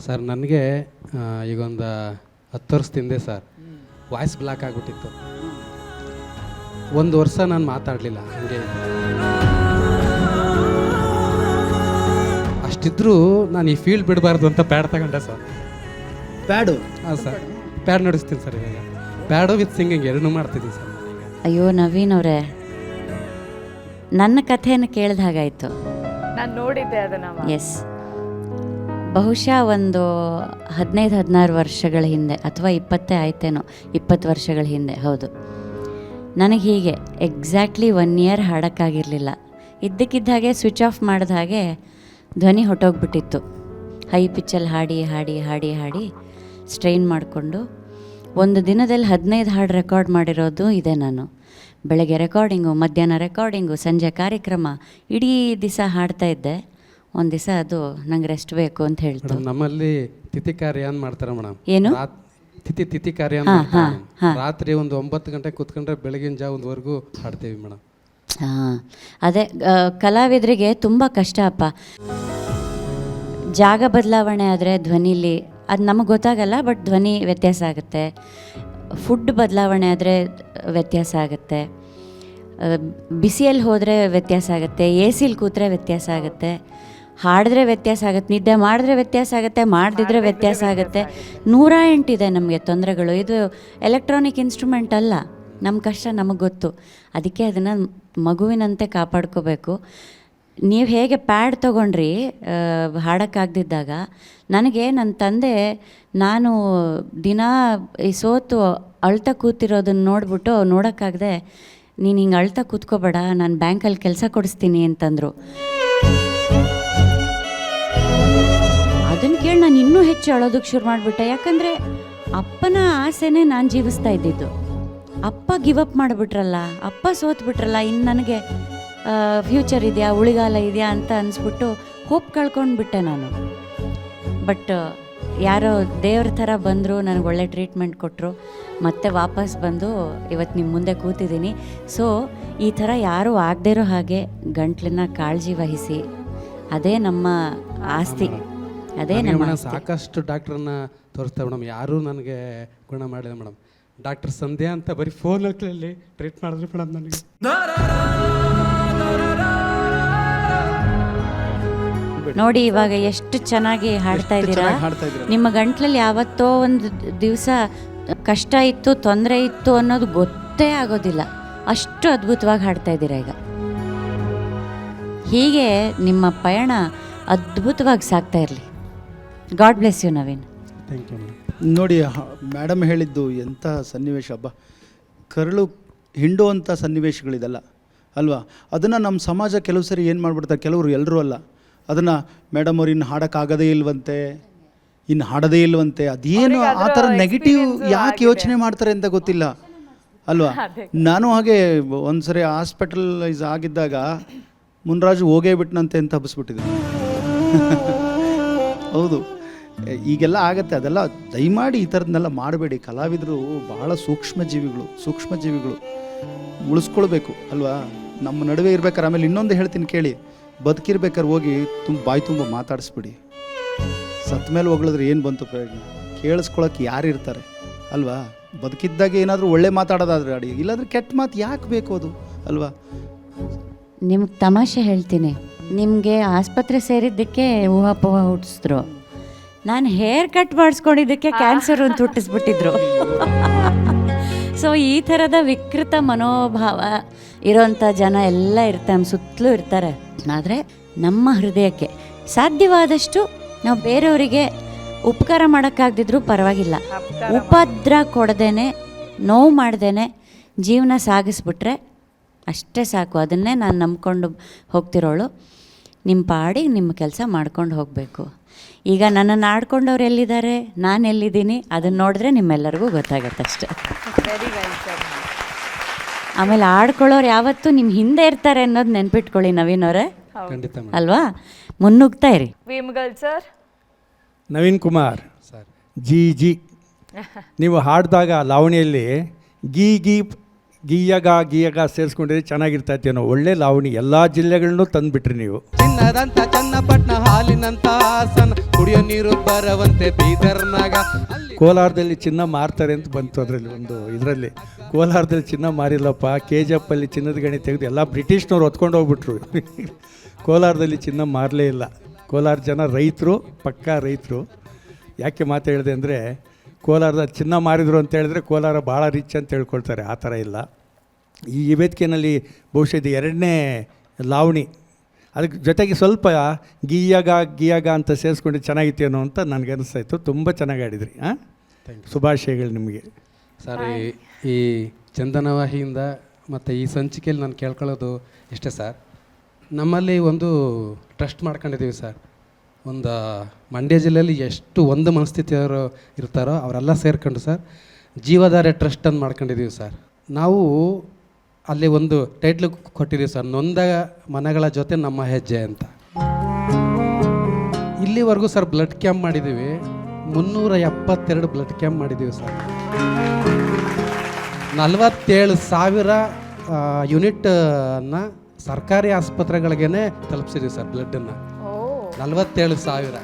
ಸರ್, ನನಗೆ ಈಗೊಂದು 10 ವರ್ಷದಿಂದ ಸರ್ ವಾಯ್ಸ್ ಬ್ಲಾಕ್ ಆಗಿಬಿಟ್ಟಿತ್ತು. 1 ವರ್ಷ ನಾನು ಮಾತಾಡಲಿಲ್ಲ. ಹಾಗೆ ಅಷ್ಟಿದ್ರೂ ನಾನು ಈ ಫೀಲ್ಡ್ ಬಿಡಬಾರ್ದು ಅಂತ ಪ್ಯಾಡ್ ತಗೊಂಡೆ ಸರ್. ಪ್ಯಾಡು? ಹಾಂ ಸರ್, ಪ್ಯಾಡ್ ನಡೆಸ್ತೀನಿ ಸರ್. ಇವಾಗ ಪ್ಯಾಡು ವಿತ್ ಸಿಂಗಿಂಗ್ ಎರಡನ್ನೂ ಮಾಡ್ತಿದ್ದೀನಿ ಸರ್. ಅಯ್ಯೋ ನವೀನ್ ಅವರೇ, ನನ್ನ ಕಥೆಯನ್ನು ಕೇಳಿದ ಹಾಗಾಯಿತು. ನಾನು ನೋಡಿದ್ದೆ ಅದನ್ನು. ಎಸ್, ಬಹುಶಃ ಒಂದು 15-16 ವರ್ಷಗಳ ಹಿಂದೆ ಅಥವಾ 20 ಆಯ್ತೇನೋ, 20 ವರ್ಷಗಳ ಹಿಂದೆ, ಹೌದು. ನನಗೆ ಹೀಗೆ ಎಕ್ಸಾಕ್ಟ್ಲಿ 1 ಇಯರ್ ಹಾಡೋಕ್ಕಾಗಿರಲಿಲ್ಲ. ಇದ್ದಕ್ಕಿದ್ದ ಹಾಗೆ ಸ್ವಿಚ್ ಆಫ್ ಮಾಡಿದ ಹಾಗೆ ಧ್ವನಿ ಹೊಟ್ಟೋಗ್ಬಿಟ್ಟಿತ್ತು. ಹೈ ಪಿಚ್ಚಲ್ಲಿ ಹಾಡಿ ಸ್ಟ್ರೈನ್ ಮಾಡಿಕೊಂಡು ಒಂದು ದಿನದಲ್ಲಿ 15 ಹಾಡು ರೆಕಾರ್ಡ್ ಮಾಡಿರೋದು ಇದೆ ನಾನು. ಬೆಳಗ್ಗೆ ರೆಕಾರ್ಡಿಂಗು, ಮಧ್ಯಾಹ್ನ ರೆಕಾರ್ಡಿಂಗು, ಸಂಜೆ ಕಾರ್ಯಕ್ರಮ, ಇಡೀ ದಿವಸ ಹಾಡ್ತಾ ಇದ್ದೆ. ಒಂದು ದಿವಸ ಅದು ನಂಗೆ ರೆಸ್ಟ್ ಬೇಕು ಅಂತ ಹೇಳ್ತು. ನಮ್ಮಲ್ಲಿ ತಿಥಿ ಕಾರ್ಯ ಅಂತ ಮಾಡ್ತಾರೆ ಮೇಡಮ್. ಏನು ತಿಥಿ ಕಾರ್ಯ? ರಾತ್ರಿ ಒಂದು 9 ಗಂಟೆಗೆ ಕೂತ್ಕೊಂಡ್ರೆ ಬೆಳಗಿನ ಜಾವದವರೆಗೂ ಹಾಡ್ತೀವಿ ಮೇಡಮ್. ಹಾಂ, ಅದೇ ಕಲಾವಿದರಿಗೆ ತುಂಬ ಕಷ್ಟ ಅಪ್ಪ. ಜಾಗ ಬದಲಾವಣೆ ಆದರೆ ಧ್ವನಿಲಿ ಅದು ನಮಗೆ ಗೊತ್ತಾಗಲ್ಲ, ಬಟ್ ಧ್ವನಿ ವ್ಯತ್ಯಾಸ ಆಗುತ್ತೆ. ಫುಡ್ ಬದಲಾವಣೆ ಆದರೆ ವ್ಯತ್ಯಾಸ ಆಗುತ್ತೆ. ಬಿಸಿಯಲ್ಲಿ ಹೋದರೆ ವ್ಯತ್ಯಾಸ ಆಗುತ್ತೆ. AC ಕೂತ್ರೆ ವ್ಯತ್ಯಾಸ ಆಗುತ್ತೆ. ಹಾಡಿದ್ರೆ ವ್ಯತ್ಯಾಸ ಆಗುತ್ತೆ. ನಿದ್ದೆ ಮಾಡಿದ್ರೆ ವ್ಯತ್ಯಾಸ ಆಗುತ್ತೆ. ಮಾಡದಿದ್ರೆ ವ್ಯತ್ಯಾಸ ಆಗುತ್ತೆ. 108 ಇದೆ ನಮಗೆ ತೊಂದರೆಗಳು. ಇದು ಎಲೆಕ್ಟ್ರಾನಿಕ್ ಇನ್ಸ್ಟ್ರೂಮೆಂಟ್ ಅಲ್ಲ. ನಮ್ಮ ಕಷ್ಟ ನಮಗೆ ಗೊತ್ತು. ಅದಕ್ಕೆ ಅದನ್ನು ಮಗುವಿನಂತೆ ಕಾಪಾಡ್ಕೋಬೇಕು. ನೀವು ಹೇಗೆ ಪ್ಯಾಡ್ ತೊಗೊಂಡ್ರಿ ಹಾಡೋಕ್ಕಾಗ್ದಿದ್ದಾಗ, ನನಗೆ ನನ್ನ ತಂದೆ ನಾನು ದಿನ ಈ ಸೋತು ಅಳ್ತಾ ಕೂತಿರೋದನ್ನು ನೋಡ್ಬಿಟ್ಟು ನೋಡೋಕ್ಕಾಗದೆ, ನೀನು ಹಿಂಗೆ ಅಳ್ತಾ ಕೂತ್ಕೋಬೇಡ, ನಾನು ಬ್ಯಾಂಕಲ್ಲಿ ಕೆಲಸ ಕೊಡಿಸ್ತೀನಿ ಅಂತಂದರು. ಅದನ್ನು ಕೇಳಿ ನಾನು ಇನ್ನೂ ಹೆಚ್ಚು ಅಳೋದಕ್ಕೆ ಶುರು ಮಾಡಿಬಿಟ್ಟೆ. ಯಾಕಂದರೆ ಅಪ್ಪನ ಆಸೆನೇ ನಾನು ಜೀವಿಸ್ತಾ ಇದ್ದಿದ್ದು. ಅಪ್ಪ ಗಿವ್ ಅಪ್ ಮಾಡಿಬಿಟ್ರಲ್ಲ, ಅಪ್ಪ ಸೋತ್ಬಿಟ್ರಲ್ಲ, ಇನ್ನು ನನಗೆ ಫ್ಯೂಚರ್ ಇದೆಯಾ, ಉಳಿಗಾಲ ಇದೆಯಾ ಅಂತ ಅನಿಸ್ಬಿಟ್ಟು ಹೋಪ್ ಕಳ್ಕೊಂಡ್ಬಿಟ್ಟೆ ನಾನು. ಬಟ್ ಯಾರೋ ದೇವ್ರ ಥರ ಬಂದರು, ನನಗೆ ಒಳ್ಳೆ ಟ್ರೀಟ್ಮೆಂಟ್ ಕೊಟ್ಟರು. ಮತ್ತೆ ವಾಪಸ್ ಬಂದು ಇವತ್ತು ನಿಮ್ಮ ಮುಂದೆ ಕೂತಿದ್ದೀನಿ. ಸೊ ಈ ಥರ ಯಾರೂ ಆಗದೇ ಇರೋ ಹಾಗೆ ಗಂಟ್ಲನ್ನ ಕಾಳಜಿ ವಹಿಸಿ, ಅದೇ ನಮ್ಮ ಆಸ್ತಿ. ಅದೇ ನಮ್ಮ ಸಾಕಷ್ಟು ಡಾಕ್ಟ್ರನ್ನ ತೋರಿಸ್ತಾ ಮೇಡಮ್, ಯಾರೂ ನನಗೆ ಗುಣ ಮಾಡಿಲ್ಲ ಮೇಡಮ್. ಡಾಕ್ಟರ್ ಸಂಧ್ಯಾ ಅಂತ ಬರೀ ಫೋನಲ್ಲಿ ಟ್ರೀಟ್ ಮಾಡಿದ್ರು ಮೇಡಮ್ ನನಗೆ. ನೋಡಿ ಇವಾಗ ಎಷ್ಟು ಚೆನ್ನಾಗಿ ಹಾಡ್ತಾ ಇದ್ದೀರಾ. ನಿಮ್ಮ ಗಂಟ್ಲಲ್ಲಿ ಯಾವತ್ತೋ ಒಂದು ದಿವಸ ಕಷ್ಟ ಇತ್ತು, ತೊಂದರೆ ಇತ್ತು ಅನ್ನೋದು ಗೊತ್ತೇ ಆಗೋದಿಲ್ಲ. ಅಷ್ಟು ಅದ್ಭುತವಾಗಿ ಹಾಡ್ತಾ ಇದ್ದೀರಾ ಈಗ. ಹೀಗೆ ನಿಮ್ಮ ಪಯಣ ಅದ್ಭುತವಾಗಿ ಸಾಗ್ತಾ ಇರಲಿ. God bless you Naveen. Thank you. ನೋಡಿ ಮೇಡಮ್ ಹೇಳಿದ್ದು ಎಂಥ ಸನ್ನಿವೇಶ ಹಬ್ಬ, ಕರಳು ಹಿಂಡುವಂಥ ಸನ್ನಿವೇಶಗಳಿದೆಲ್ಲ ಅಲ್ವಾ. ಅದನ್ನು ನಮ್ಮ ಸಮಾಜ ಕೆಲವು ಸರಿ ಏನು ಮಾಡಿಬಿಡ್ತಾರೆ, ಕೆಲವರು ಎಲ್ಲರೂ ಅಲ್ಲ, ಅದನ್ನು ಮೇಡಮ್ ಅವ್ರು ಇನ್ನು ಹಾಡೋಕ್ಕಾಗದೇ ಇಲ್ವಂತೆ, ಇನ್ನು ಹಾಡೋದೇ ಇಲ್ವಂತೆ, ಅದೇನು ಆ ಥರ ನೆಗೆಟಿವ್ ಯಾಕೆ ಯೋಚನೆ ಮಾಡ್ತಾರೆ ಅಂತ ಗೊತ್ತಿಲ್ಲ ಅಲ್ವಾ. ನಾನು ಹಾಗೆ ಒಂದು ಸರಿ ಹಾಸ್ಪಿಟಲೈಸ್ ಆಗಿದ್ದಾಗ ಮುನ್ರಾಜು ಹೋಗೇ ಬಿಟ್ನಂತೆ ಅಂತ ಹಬ್ಬಿಸ್ಬಿಟ್ಟಿದ್ದೀನಿ. ಹೌದು, ಈಗೆಲ್ಲ ಆಗತ್ತೆ, ಅದೆಲ್ಲ ದಯಮಾಡಿ ಈ ಥರದನ್ನೆಲ್ಲ ಮಾಡಬೇಡಿ. ಕಲಾವಿದರು ಬಹಳ ಸೂಕ್ಷ್ಮ ಜೀವಿಗಳು ಉಳಿಸ್ಕೊಳ್ಬೇಕು ಅಲ್ವಾ. ನಮ್ಮ ನಡುವೆ ಇರ್ಬೇಕಾರೆ, ಆಮೇಲೆ ಇನ್ನೊಂದು ಹೇಳ್ತೀನಿ ಕೇಳಿ, ಬದುಕಿರ್ಬೇಕಾದ್ರೆ ಹೋಗಿ ಬಾಯಿ ತುಂಬ ಮಾತಾಡಿಸ್ಬಿಡಿ. ಸತ್ತ ಮೇಲೆ ಹೊಗಳಿದ್ರೆ ಏನು ಬಂತು ಪ್ರಯೋಜನ, ಕೇಳಿಸ್ಕೊಳಕ್ಕೆ ಯಾರು ಇರ್ತಾರೆ ಅಲ್ವಾ. ಬದುಕಿದ್ದಾಗ ಏನಾದರೂ ಒಳ್ಳೆ ಮಾತಾಡೋದಾದ್ರೆ ಆಡಿ, ಇಲ್ಲಾಂದ್ರೆ ಕೆಟ್ಟ ಮಾತು ಯಾಕೆ ಬೇಕು ಅದು ಅಲ್ವಾ. ನಿಮ್ಗೆ ತಮಾಷೆ ಹೇಳ್ತೀನಿ, ನಿಮಗೆ ಆಸ್ಪತ್ರೆ ಸೇರಿದ್ದಕ್ಕೆ ಊಹಾಪೋಹ ಹುಟ್ಟಿಸಿದ್ರು, ನಾನು ಹೇರ್ ಕಟ್ ಮಾಡಿಸ್ಕೊಂಡಿದ್ದಕ್ಕೆ ಕ್ಯಾನ್ಸರ್ ಅಂತ ಹುಟ್ಟಿಸ್ಬಿಟ್ಟಿದ್ರು. ಸೊ ಈ ಥರದ ವಿಕೃತ ಮನೋಭಾವ ಇರೋಂಥ ಜನ ಎಲ್ಲ ಇರ್ತಾರೆ, ನಮ್ಮ ಸುತ್ತಲೂ ಇರ್ತಾರೆ. ಆದರೆ ನಮ್ಮ ಹೃದಯಕ್ಕೆ ಸಾಧ್ಯವಾದಷ್ಟು ನಾವು ಬೇರೆಯವರಿಗೆ ಉಪಕಾರ ಮಾಡೋಕ್ಕಾಗದಿದ್ರೂ ಪರವಾಗಿಲ್ಲ, ಉಪದ್ರ ಕೊಡದೇನೆ, ನೋವು ಮಾಡ್ದೇನೆ ಜೀವನ ಸಾಗಿಸ್ಬಿಟ್ರೆ ಅಷ್ಟೇ ಸಾಕು. ಅದನ್ನೇ ನಾನು ನಂಬ್ಕೊಂಡು ಹೋಗ್ತಿರೋಳು. ನಿಮ್ಮ ಪಾಡಿಗೆ ನಿಮ್ಮ ಕೆಲಸ ಮಾಡ್ಕೊಂಡು ಹೋಗಬೇಕು. ಈಗ ನನ್ನನ್ನು ಆಡ್ಕೊಂಡವ್ರು ಎಲ್ಲಿದ್ದಾರೆ, ನಾನು ಎಲ್ಲಿದ್ದೀನಿ, ಅದನ್ನು ನೋಡಿದ್ರೆ ನಿಮ್ಮೆಲ್ಲರಿಗೂ ಗೊತ್ತಾಗತ್ತೆ ಅಷ್ಟೇ. ಆಮೇಲೆ ಆಡ್ಕೊಳ್ಳೋರು ಯಾವತ್ತೂ ನಿಮ್ಮ ಹಿಂದೆ ಇರ್ತಾರೆ ಅನ್ನೋದು ನೆನ್ಪಿಟ್ಕೊಳ್ಳಿ ನವೀನ್ ಅವರೇ, ಅಲ್ವಾ. ಮುನ್ನುಗ್ತಾ ಇರಿ. Sir, Naveen Kumar sir, G ನೀವು ಹಾಡಿದಾಗ ಲಾವಣಿಯಲ್ಲಿ ಗೀಯಗ ಸೇರಿಸ್ಕೊಂಡಿದ್ರೆ ಚೆನ್ನಾಗಿರ್ತೈತೇನೋ. ಒಳ್ಳೆ ಲಾವಣಿ ಎಲ್ಲ ಜಿಲ್ಲೆಗಳನ್ನೂ ತಂದುಬಿಟ್ರಿ ನೀವು. ಚಿನ್ನದಂತ ಚನ್ನಪಟ್ಟಣ ಹಾಲಿನಂತ ಹಾಸನ, ಕುಡಿಯೋ ನೀರು ಬರವಂತೆ ಬೀದರ್ನಾಗ. ಕೋಲಾರದಲ್ಲಿ ಚಿನ್ನ ಮಾರ್ತಾರೆ ಅಂತ ಬಂತು ಅದರಲ್ಲಿ ಒಂದು ಇದರಲ್ಲಿ. ಕೋಲಾರದಲ್ಲಿ ಚಿನ್ನ ಮಾರಿಲ್ಲಪ್ಪ, KGF ಅಲ್ಲಿ ಚಿನ್ನದ ಗಣಿ ತೆಗೆದು ಎಲ್ಲ ಬ್ರಿಟಿಷ್ನವ್ರು ಹೊತ್ಕೊಂಡು ಹೋಗ್ಬಿಟ್ರು. ಕೋಲಾರದಲ್ಲಿ ಚಿನ್ನ ಮಾರಲೇ ಇಲ್ಲ. ಕೋಲಾರ ಜನ ರೈತರು, ಪಕ್ಕಾ ರೈತರು. ಯಾಕೆ ಮಾತು ಹೇಳಿದೆ ಅಂದರೆ, ಕೋಲಾರದ ಚಿನ್ನ ಮಾರಿದ್ರು ಅಂತ ಹೇಳಿದ್ರೆ ಕೋಲಾರ ಭಾಳ ರಿಚ್ ಅಂತ ಹೇಳ್ಕೊಳ್ತಾರೆ. ಆ ಥರ ಇಲ್ಲ. ಈ ವೇದಿಕೆಯಲ್ಲಿ ಬಹುಶಃ ಇದು ಎರಡನೇ ಲಾವಣಿ. ಅದಕ್ಕೆ ಜೊತೆಗೆ ಸ್ವಲ್ಪ ಗೀಯಗ ಅಂತ ಸೇರಿಸ್ಕೊಂಡು ಚೆನ್ನಾಗಿತ್ತೇನೋ ಅಂತ ನನಗೆ ಅನಿಸ್ತಾಯಿತ್ತು. ತುಂಬ ಚೆನ್ನಾಗಿ ಆಡಿದ್ರಿ. ಹಾಂ, ಶುಭಾಶಯಗಳು ನಿಮಗೆ. ಸರ್, ಈ ಚಂದನವಾಹಿಯಿಂದ ಮತ್ತು ಈ ಸಂಚಿಕೆಯಲ್ಲಿ ನಾನು ಕೇಳ್ಕೊಳ್ಳೋದು ಇಷ್ಟೇ ಸರ್. ನಮ್ಮಲ್ಲಿ ಒಂದು ಟ್ರಸ್ಟ್ ಮಾಡ್ಕೊಂಡಿದ್ದೀವಿ ಸರ್. ಒಂದು ಮಂಡ್ಯ ಜಿಲ್ಲೆಯಲ್ಲಿ ಎಷ್ಟು ಒಂದು ಮನಸ್ಥಿತಿಯವರು ಇರ್ತಾರೋ ಅವರೆಲ್ಲ ಸೇರ್ಕೊಂಡು ಸರ್ ಜೀವಧಾರೆ ಟ್ರಸ್ಟ್ ಅಂತ ಮಾಡ್ಕೊಂಡಿದ್ದೀವಿ ಸರ್. ನಾವು ಅಲ್ಲಿ ಒಂದು ಟೈಟ್ಲ್ ಕೊಟ್ಟಿದ್ದೀವಿ ಸರ್, ನೊಂದ ಮನಗಳ ಜೊತೆ ನಮ್ಮ ಹೆಜ್ಜೆ ಅಂತ. ಇಲ್ಲಿವರೆಗೂ ಸರ್ ಬ್ಲಡ್ ಕ್ಯಾಂಪ್ ಮಾಡಿದ್ದೀವಿ, 372 ಬ್ಲಡ್ ಕ್ಯಾಂಪ್ ಮಾಡಿದ್ದೀವಿ ಸರ್. 47,000 ಯೂನಿಟನ್ನು ಸರ್ಕಾರಿ ಆಸ್ಪತ್ರೆಗಳಿಗೇ ತಲುಪಿಸಿದ್ದೀವಿ ಸರ್ ಬ್ಲಡ್ಡನ್ನು. 47,000.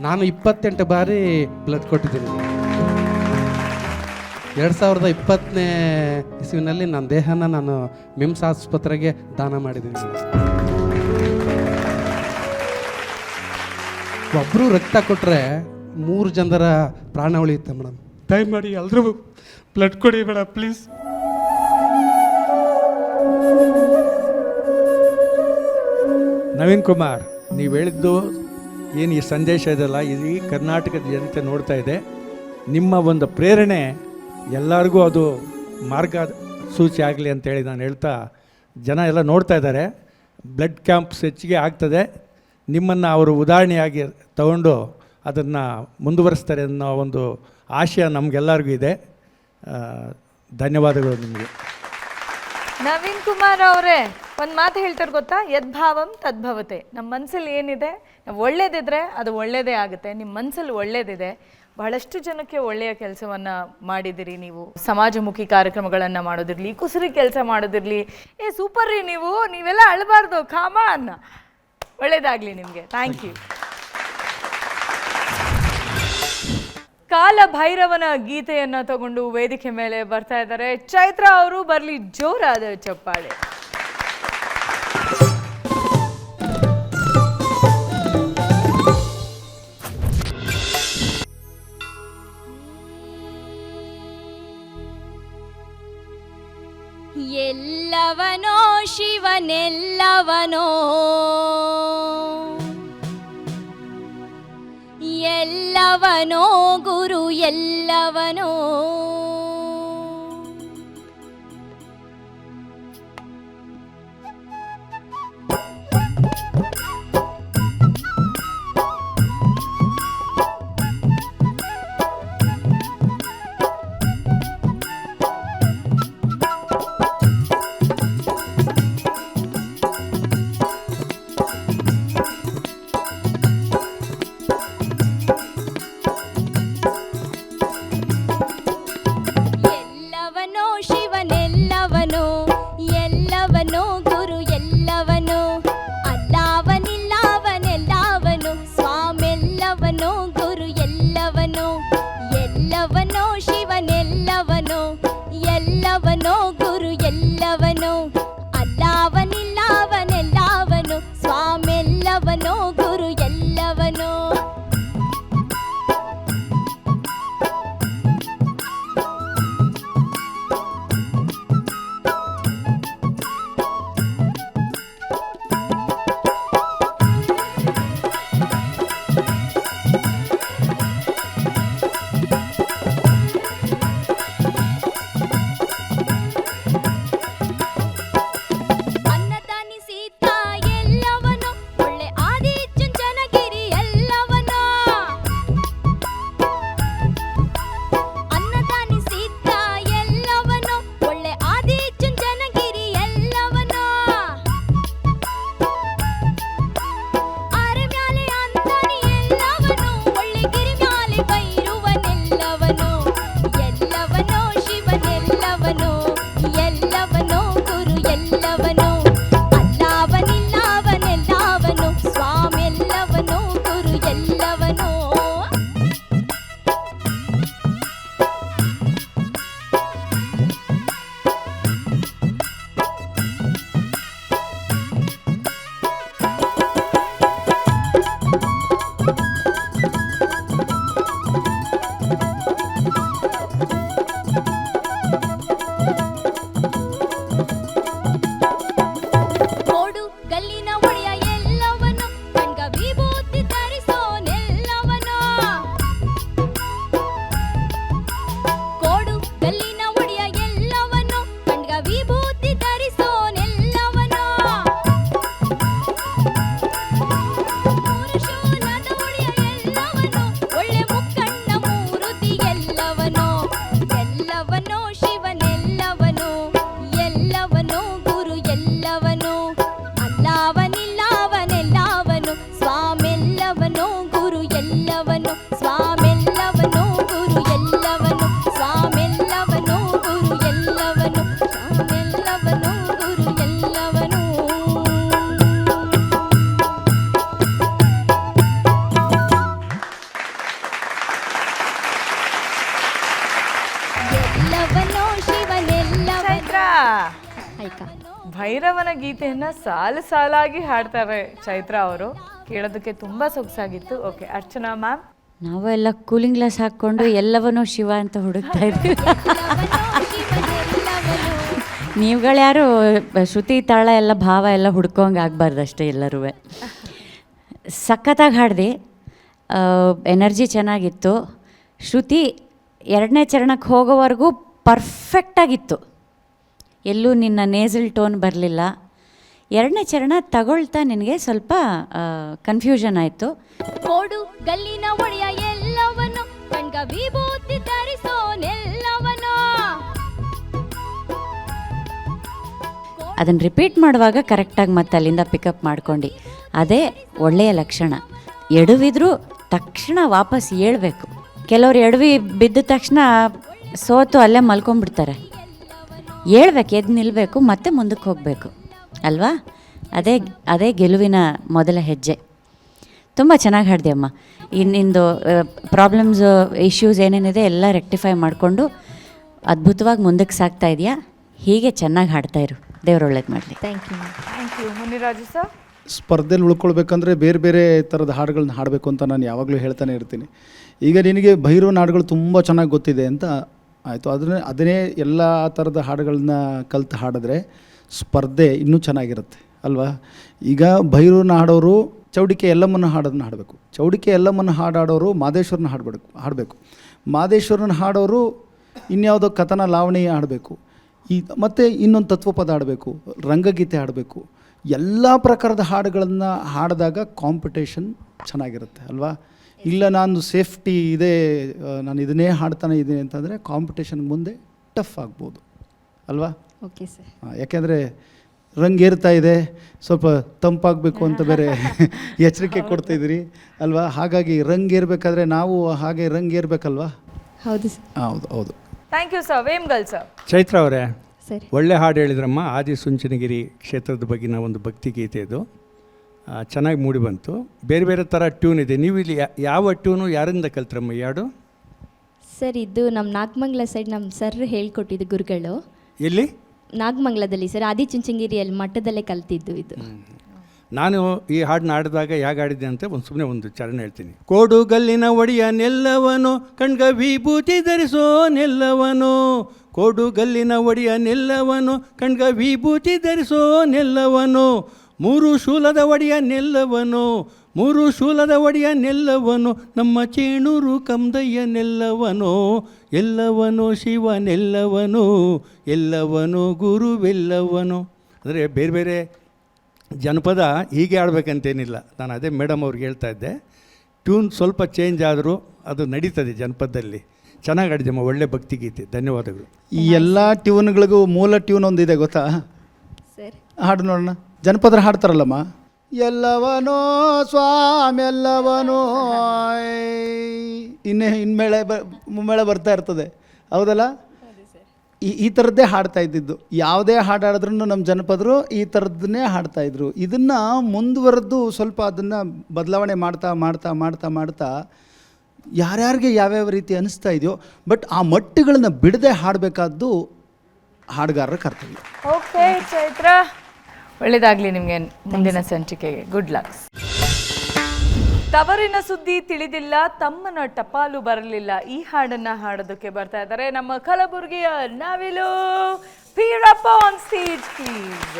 ನಾನು 28 ಬಾರಿ ಬ್ಲಡ್ ಕೊಟ್ಟಿದ್ದೀನಿ. 2020ನೇ ಇಸ್ವಿನಲ್ಲಿ ನನ್ನ ದೇಹನ ನಾನು ಮಿಮ್ಸ್ ಆಸ್ಪತ್ರೆಗೆ ದಾನ ಮಾಡಿದ್ದೀನಿ. ಒಬ್ಬರು ರಕ್ತ ಕೊಟ್ಟರೆ 3 ಜನರ ಪ್ರಾಣ ಉಳಿಯುತ್ತೆ ಮೇಡಮ್. ದಯಮಾಡಿ ಎಲ್ಲರೂ ಬ್ಲಡ್ ಕೊಡಿ ಮೇಡಮ್, ಪ್ಲೀಸ್. ನವೀನ್ ಕುಮಾರ್, ನೀವು ಹೇಳಿದ್ದು ಏನು ಈ ಸಂದೇಶ ಇದೆಲ್ಲ, ಇಡೀ ಕರ್ನಾಟಕದ ಜನತೆ ನೋಡ್ತಾ ಇದೆ. ನಿಮ್ಮ ಒಂದು ಪ್ರೇರಣೆ ಎಲ್ಲರಿಗೂ ಅದು ಮಾರ್ಗ ಸೂಚಿ ಆಗಲಿ ಅಂತೇಳಿ ನಾನು ಹೇಳ್ತಾ, ಜನ ಎಲ್ಲ ನೋಡ್ತಾ ಇದ್ದಾರೆ. ಬ್ಲಡ್ ಕ್ಯಾಂಪ್ಸ್ ಹೆಚ್ಚಿಗೆ ಆಗ್ತದೆ. ನಿಮ್ಮನ್ನು ಅವರು ಉದಾಹರಣೆಯಾಗಿ ತಗೊಂಡು ಅದನ್ನು ಮುಂದುವರಿಸ್ತಾರೆ ಅನ್ನೋ ಒಂದು ಆಶಯ ನಮಗೆಲ್ಲರಿಗೂ ಇದೆ. ಧನ್ಯವಾದಗಳು ನಿಮಗೆ. ನವೀನ್ ಕುಮಾರ್ ಅವರೇ, ಒಂದು ಮಾತು ಹೇಳ್ತಾರೆ ಗೊತ್ತಾ, ಯದ್ಭಾವಂ ತದ್ಭವತೆ. ನಮ್ಮ ಮನಸ್ಸಲ್ಲಿ ಏನಿದೆ, ನಾವು ಒಳ್ಳೇದಿದ್ರೆ ಅದು ಒಳ್ಳೇದೇ ಆಗುತ್ತೆ. ನಿಮ್ಮ ಮನಸ್ಸಲ್ಲಿ ಒಳ್ಳೇದಿದೆ, ಬಹಳಷ್ಟು ಜನಕ್ಕೆ ಒಳ್ಳೆಯ ಕೆಲಸವನ್ನು ಮಾಡಿದಿರಿ ನೀವು. ಸಮಾಜಮುಖಿ ಕಾರ್ಯಕ್ರಮಗಳನ್ನು ಮಾಡೋದಿರಲಿ, ಕುಸರಿ ಕೆಲಸ ಮಾಡೋದಿರಲಿ. ಸೂಪರ್ ರೀ ನೀವು, ನೀವೆಲ್ಲ ಅಳಬಾರ್ದು, ಕಾಮನ್. ಒಳ್ಳೇದಾಗಲಿ ನಿಮಗೆ. Thank you. ಕಾಲ ಭೈರವನ ಗೀತೆಯನ್ನು ತಗೊಂಡು ವೇದಿಕೆ ಮೇಲೆ ಬರ್ತಾ ಇದ್ದಾರೆ ಚೈತ್ರ ಅವರು. ಬರಲಿ ಜೋರಾದ ಚಪ್ಪಾಳೆ. ಎಲ್ಲವನೋ ಶಿವನೆಲ್ಲವನೋ, ಎಲ್ಲವನೋ ಗುರು ಎಲ್ಲವನೋ. ಎಲ್ಲವನೋ ಶಿವನೆಲ್ಲವನೋ ಎಲ್ಲವನೋ ಗುರು ಎಲ್ಲವನೋ. ಅಲ್ಲವನಿಲ್ಲವನೆಲ್ಲವನೋ ಸ್ವಾಮೆಲ್ಲವನೋ ಗುರು ಎಲ್ಲವನೋ. ಎಲ್ಲವನೋ ಶಿವನೆಲ್ಲವನೋ ಎಲ್ಲವನೋ ಗುರು ಎಲ್ಲವನೋ. ಅಲ್ಲವನಿಲ್ಲವನೆಲ್ಲವನೋ ಸ್ವಾಮೆಲ್ಲವನೋ ಗುರು ಎಲ್ಲವನೋ. ಅನ್ನದಾನಿ ಸೀತಾ ಎಲ್ಲವನೋ ಒಳ್ಳೆ ಆದಿ ಚುಂಚನಗಿರಿ ಎಲ್ಲವನೋ. ಅನ್ನದಾನಿ ಸೀತಾ ಎಲ್ಲವನೋ ಒಳ್ಳೆ ಆದಿ ಚುಂಚನಗಿರಿ ಎಲ್ಲವನೋ. ಅರೆಮ್ಯಾಲೆ ಅಂತಾನಿ ಎಲ್ಲವನೋ ಒಳ್ಳೆ ಗಿರಿಮ್ಯಾಲೆ ಬೈರುವನೆಲ್ಲವನೋ. ಎಲ್ಲವನೋ ಶಿವನೆಲ್ಲವನೋ ಎಲ್ಲವನೋ ಗುರು ಎಲ್ಲವನೋ. ಅಲ್ಲವನಿಲ್ಲವನೆಲ್ಲವನೋ ಸ್ವಾಮೆಲ್ಲವನೋ ಗುರು ಎಲ್ಲವನೋ. ಕೋಡು ಗಲ್ಲಿನ ಒಡೆಯ ಎಲ್ಲವನೋ ಕಣ್ಗ ವಿಭೂತಿ ಧರಿಸೋನೆಲ್ಲವನೋ. ಕೋಡು ಗಲ್ಲಿನ ಒಡೆಯ ಎಲ್ಲವನೋ ಕಣ್ಗ ವಿಭೂತಿ ಧರಿಸೋನೆಲ್ಲವನೋ. ಮೂರುಶೂಲದ ಒಡೆಯ ಎಲ್ಲವನೋ ಒಳ್ಳೆ ಮುಕ್ಕಣ್ಣ ಮೂರುತಿ ಎಲ್ಲವನೋ. ಎಲ್ಲವನೋ ಶಿವನೆಲ್ಲವನೋ ಎಲ್ಲವನೋ ಗುರು ಎಲ್ಲವನೋ. ಅಲ್ಲವನಿಲ್ಲವನೆಲ್ಲವನೋ ಸ್ವಾಮೆಲ್ಲವನೋ ಗುರು ಎಲ್ಲವನೋ. ಸ್ವಾಮೆಲ್ಲವನೋ ಗುರು ಎಲ್ಲವನೋ ಸ್ವಾಮೆಲ್ಲವನೋ ಗುರು ಎಲ್ಲವನೋ ಸ್ವಾಮೆಲ್ಲವನೋ ಗುರು ಎಲ್ಲವನೋ. ಎಲ್ಲವನೋ ಶಿವನೆಲ್ಲವನೋ. ಚೈತ್ರ, ಭೈರವನ ಗೀತೆಯನ್ನ ಸಾಲು ಸಾಲಾಗಿ ಹಾಡ್ತಾರೆ ಚೈತ್ರ ಅವರು. ಕೇಳೋದಕ್ಕೆ ತುಂಬಾ ಸೊಗಸಾಗಿತ್ತು. Okay, Archana ma'am. ನಾವು ಎಲ್ಲ ಕೂಲಿಂಗ್ ಗ್ಲಾಸ್ ಹಾಕ್ಕೊಂಡು ಎಲ್ಲವನ್ನೂ ಶಿವ ಅಂತ ಹುಡುಕ್ತಾ ಇದ್ದೀವಿ. ನೀವುಗಳ್ಯಾರು ಶ್ರುತಿ ತಾಳ ಎಲ್ಲ ಭಾವ ಎಲ್ಲ ಹುಡ್ಕೋಂಗೆ ಆಗಬಾರ್ದು ಅಷ್ಟೇ ಎಲ್ಲರೂ. ಸಖತ್ತಾಗಿ ಹಾಡ್ದು, ಎನರ್ಜಿ ಚೆನ್ನಾಗಿತ್ತು. ಶ್ರುತಿ 2ನೇ ಚರಣಕ್ಕೆ ಹೋಗೋವರೆಗೂ ಪರ್ಫೆಕ್ಟಾಗಿತ್ತು. ಎಲ್ಲೂ ನಿನ್ನ ನೇಸಲ್ ಟೋನ್ ಬರಲಿಲ್ಲ. 2ನೇ ಚರಣ ತಗೊಳ್ತಾ ನಿನಗೆ ಸ್ವಲ್ಪ ಕನ್ಫ್ಯೂಷನ್ ಆಯಿತು. ಕೋಡು ಗಲ್ಲಿನ ಒಡೆಯ ಎಲ್ಲವನೋ ಕಣ್ಗ ವಿಭೂತಿ ಧರಿಸೋನೆಲ್ಲವನೋ. ಅದನ್ನು ರಿಪೀಟ್ ಮಾಡುವಾಗ ಕರೆಕ್ಟಾಗಿ ಮತ್ತೆ ಅಲ್ಲಿಂದ ಪಿಕಪ್ ಮಾಡ್ಕೊಂಡು, ಅದೇ ಒಳ್ಳೆಯ ಲಕ್ಷಣ. ಎಡವಿದ್ರೂ ತಕ್ಷಣ ವಾಪಸ್ ಏಳಬೇಕು. ಕೆಲವ್ರು ಎಡವಿ ಬಿದ್ದ ತಕ್ಷಣ ಸೋತು ಅಲ್ಲೇ ಮಲ್ಕೊಂಡ್ಬಿಡ್ತಾರೆ. ಏಳ್ಬೇಕು, ಎದ್ದು ನಿಲ್ಲಬೇಕು, ಮತ್ತೆ ಮುಂದಕ್ಕೆ ಹೋಗಬೇಕು ಅಲ್ವಾ? ಅದೇ ಗೆಲುವಿನ ಮೊದಲ ಹೆಜ್ಜೆ. ತುಂಬ ಚೆನ್ನಾಗಿ ಹಾಡಿದೆ ಅಮ್ಮ. ಇನ್ನಿಂದು ಪ್ರಾಬ್ಲಮ್ಸ್, ಇಶ್ಯೂಸ್ ಏನೇನಿದೆ ಎಲ್ಲ ರೆಕ್ಟಿಫೈ ಮಾಡಿಕೊಂಡು ಅದ್ಭುತವಾಗಿ ಮುಂದಕ್ಕೆ ಸಾಗ್ತಾ ಇದೆಯಾ. ಹೀಗೆ ಚೆನ್ನಾಗಿ ಹಾಡ್ತಾಯಿರು. ದೇವ್ರು ಒಳ್ಳೇದು ಮಾಡಲಿ. Thank you. Thank you. Muniraju sir. ಸ್ಪರ್ಧೆಯಲ್ಲಿ ಉಳ್ಕೊಳ್ಬೇಕಂದ್ರೆ ಬೇರೆ ಬೇರೆ ಥರದ ಹಾಡುಗಳನ್ನ ಹಾಡಬೇಕು ಅಂತ ನಾನು ಯಾವಾಗಲೂ ಹೇಳ್ತಾನೆ ಇರ್ತೀನಿ. ಈಗ ನಿನಗೆ ಭೈರವನ ಹಾಡುಗಳು ತುಂಬ ಚೆನ್ನಾಗಿ ಗೊತ್ತಿದೆ ಅಂತ ಆಯಿತು. ಅದನ್ನೇ ಎಲ್ಲ ಥರದ ಹಾಡುಗಳನ್ನ ಕಲಿತು ಹಾಡಿದ್ರೆ ಸ್ಪರ್ಧೆ ಇನ್ನೂ ಚೆನ್ನಾಗಿರುತ್ತೆ. ಅಲ್ವಾ? ಈಗ ಭೈರವನ ಹಾಡೋರು ಚೌಡಿಕೆ ಎಲ್ಲಮ್ಮನ ಹಾಡೋದನ್ನ ಹಾಡಬೇಕು, ಚೌಡಿಕೆ ಎಲ್ಲಮ್ಮನ ಹಾಡಾಡೋರು ಮಾದೇಶ್ವರನ ಹಾಡಬೇಕು, ಮಾದೇಶ್ವರನ ಹಾಡೋರು ಇನ್ಯಾವುದೋ ಕಥನ ಲಾವಣಿ ಹಾಡಬೇಕು, ಮತ್ತು ಇನ್ನೊಂದು ತತ್ವಪದ ಹಾಡಬೇಕು, ರಂಗಗೀತೆ ಹಾಡಬೇಕು. ಎಲ್ಲ ಪ್ರಕಾರದ ಹಾಡುಗಳನ್ನು ಹಾಡಿದಾಗ ಕಾಂಪಿಟೇಷನ್ ಚೆನ್ನಾಗಿರುತ್ತೆ ಅಲ್ವಾ? ಇಲ್ಲ ನಾನು ಸೇಫ್ಟಿ ಇದೆ, ನಾನು ಇದನ್ನೇ ಹಾಡ್ತಾನೆ ಇದ್ದೀನಿ ಅಂತಂದರೆ ಕಾಂಪಿಟೇಷನ್ ಮುಂದೆ ಟಫ್ ಆಗ್ಬೋದು ಅಲ್ವಾ? Okay sir. ಯಾಕೆಂದರೆ ರಂಗೇರ್ತಾ ಇದೆ, ಸ್ವಲ್ಪ ತಂಪಾಗಬೇಕು ಅಂತ ಬೇರೆ ಎಚ್ಚರಿಕೆ ಕೊಡ್ತಾಯಿದ್ರಿ ಅಲ್ವಾ? ಹಾಗಾಗಿ ರಂಗೇರ್ಬೇಕಾದ್ರೆ ನಾವು ಹಾಗೆ ರಂಗೇರ್ಬೇಕಲ್ವಾ? ಹೌದು ಸರ್. ಹೌದು ಹೌದು. Thank you sir. Vemgal sir. Chaitra ಅವರೇ, ಸರಿ. ಒಳ್ಳೆ ಹಾಡು ಹೇಳಿದ್ರಮ್ಮ. ಆದಿಚುಂಚನಗಿರಿ ಕ್ಷೇತ್ರದ ಬಗ್ಗಿನ ಒಂದು ಭಕ್ತಿಗೀತೆ ಇದು ಚೆನ್ನಾಗಿ ಮೂಡಿ ಬಂತು. ಬೇರೆ ಬೇರೆ ಥರ ಟ್ಯೂನ್ ಇದೆ. ನೀವು ಇಲ್ಲಿ ಯಾವ ಟ್ಯೂನು ಯಾರಿಂದ ಕಲ್ತ್ರಮ್ಮ ಈ ಹಾಡು? ಸರ್ ಇದು ನಮ್ಮ ನಾಗಮಂಗಲ ಸೈಡ್ ನಮ್ಮ ಸರ್ ಹೇಳ್ಕೊಟ್ಟಿದ್ದು ಗುರುಗಳು. ಎಲ್ಲಿ? ನಾಗಮಂಗಲದಲ್ಲಿ ಸರ್, ಆದಿಚುಂಚನಗಿರಿಯಲ್ಲಿ ಮಠದಲ್ಲೇ ಕಲ್ತಿದ್ದು ಇದು. ನಾನು ಈ ಹಾಡನ್ನ ಆಡಿದಾಗ ಹೇಗೆ ಆಡಿದ್ದೆ ಅಂತ ಸುಮ್ಮನೆ ಒಂದು ಚರಣ ಹೇಳ್ತೀನಿ. ಕೋಡುಗಲ್ಲಿನ ಒಡೆಯ ನೆಲ್ಲವನು, ಕಣ್ಗ ವಿಭೂತಿ ಧರಿಸೋ ನೆಲ್ಲವನು, ಕೋಡುಗಲ್ಲಿನ ಒಡೆಯ ನೆಲ್ಲವನು, ಕಣ್ಗ ವಿಭೂತಿ ಧರಿಸೋ ನೆಲ್ಲವನು, ಮೂರು ಶೂಲದ ಒಡೆಯ ನೆಲ್ಲವನು, ಮೂರು ಶೂಲದ ಒಡೆಯ ನೆಲ್ಲವನು, ನಮ್ಮ ಚೇಣೂರು ಕಂದಯ್ಯ ನೆಲ್ಲವನು, ಎಲ್ಲವನು ಶಿವನೆಲ್ಲವನು, ಎಲ್ಲವನು ಗುರುವೆಲ್ಲವನು. ಅಂದರೆ ಬೇರೆ ಬೇರೆ ಜನಪದ ಹೀಗೆ ಆಡಬೇಕಂತೇನಿಲ್ಲ. ನಾನು ಅದೇ ಮೇಡಮ್ ಅವ್ರಿಗೆ ಹೇಳ್ತಾ ಇದ್ದೆ, ಟ್ಯೂನ್ ಸ್ವಲ್ಪ ಚೇಂಜ್ ಆದರೂ ಅದು ನಡೀತದೆ ಜನಪದದಲ್ಲಿ. ಚೆನ್ನಾಗಿ ಆಡಿದಮ್ಮ, ಒಳ್ಳೆ ಭಕ್ತಿಗೀತೆ. ಧನ್ಯವಾದಗಳು. ಈ ಎಲ್ಲ ಟ್ಯೂನ್ಗಳಿಗೂ ಮೂಲ ಟ್ಯೂನ್ ಒಂದಿದೆ ಗೊತ್ತಾ? ಸರ್ ಹಾಡು ನೋಡೋಣ. ಜನಪದರ ಹಾಡ್ತಾರಲ್ಲಮ್ಮ, ಎಲ್ಲವನೋ ಸ್ವಾಮಿ ಎಲ್ಲವನೋ, ಮುಮ್ಮೇಳೆ ಬರ್ತಾ ಇರ್ತದೆ, ಹೌದಲ್ಲ? ಈ ಥರದ್ದೇ ಹಾಡ್ತಾ ಇದ್ದಿದ್ದು. ಯಾವುದೇ ಹಾಡು ಹಾಡಿದ್ರೂ ನಮ್ಮ ಜನಪದರು ಈ ಥರದ್ದನ್ನೇ ಹಾಡ್ತಾಯಿದ್ರು. ಇದನ್ನು ಮುಂದುವರೆದು ಸ್ವಲ್ಪ ಅದನ್ನು ಬದಲಾವಣೆ ಮಾಡ್ತಾ ಮಾಡ್ತಾ ಮಾಡ್ತಾ ಮಾಡ್ತಾ ಯಾರ್ಯಾರಿಗೆ ಯಾವ್ಯಾವ ರೀತಿ ಅನಿಸ್ತಾ ಇದೆಯೋ, ಬಟ್ ಆ ಮಟ್ಟುಗಳನ್ನು ಬಿಡದೆ ಹಾಡಬೇಕಾದ್ದು ಹಾಡುಗಾರರ ಕರ್ತವ್ಯ. ಓಕೆ ಚೈತ್ರ, ಒಳ್ಳೆಯದಾಗಲಿ ನಿಮಗೆ ಮುಂದಿನ ಸಂಚಿಕೆಗೆ. Good lux. ತವರಿನ ಸುದ್ದಿ ತಿಳಿದಿಲ್ಲ, ತಮ್ಮನ ಟಪಾಲು ಬರಲಿಲ್ಲ. ಈ ಹಾಡನ್ನ ಹಾಡೋದಕ್ಕೆ ಬರ್ತಾ ಇದ್ದಾರೆ ನಮ್ಮ ಕಲಬುರಗಿಯ ನವಿಲು ವೀರಪ್ಪ ಆನ್ ಸ್ಟೇಜ್ ಪ್ಲೀಸ್.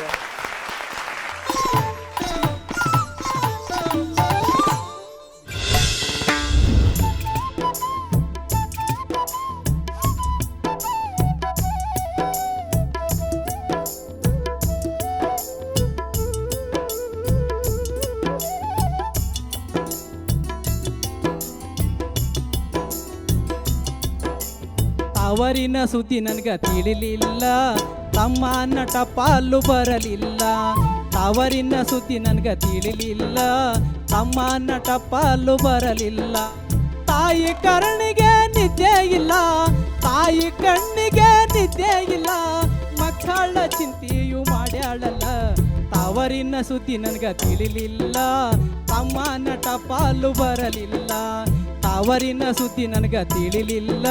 ಅವರಿನ ಸುದ್ದಿ ನನಗೆ ತಿಳಿಲಿಲ್ಲ, ತಮ್ಮನ ಟಪಾಲು ಬರಲಿಲ್ಲ. ಅವರಿನ ಸುದ್ದಿ ನನಗೆ ತಿಳಿಲಿಲ್ಲ, ತಮ್ಮನ ಟಪಾಲು ಬರಲಿಲ್ಲ. ತಾಯಿ ಕರಣಿಗೆ ನಿದ್ದೆ ಇಲ್ಲ, ತಾಯಿ ಕಣ್ಣಿಗೆ ನಿದ್ದೆ ಇಲ್ಲ, ಮಕ್ಕಳ ಚಿಂತೆಯು ಮಾಡ್ಯಾಳಲ್ಲ. ಅವರಿನ ಸುದ್ದಿ ನನಗೆ ತಿಳಿಲಿಲ್ಲ, ತಮ್ಮನ ಟಪಾಲು ಬರಲಿಲ್ಲ. ಅವರಿನ ಸುದ್ದಿ ನನಗೆ ತಿಳಿಲಿಲ್ಲ,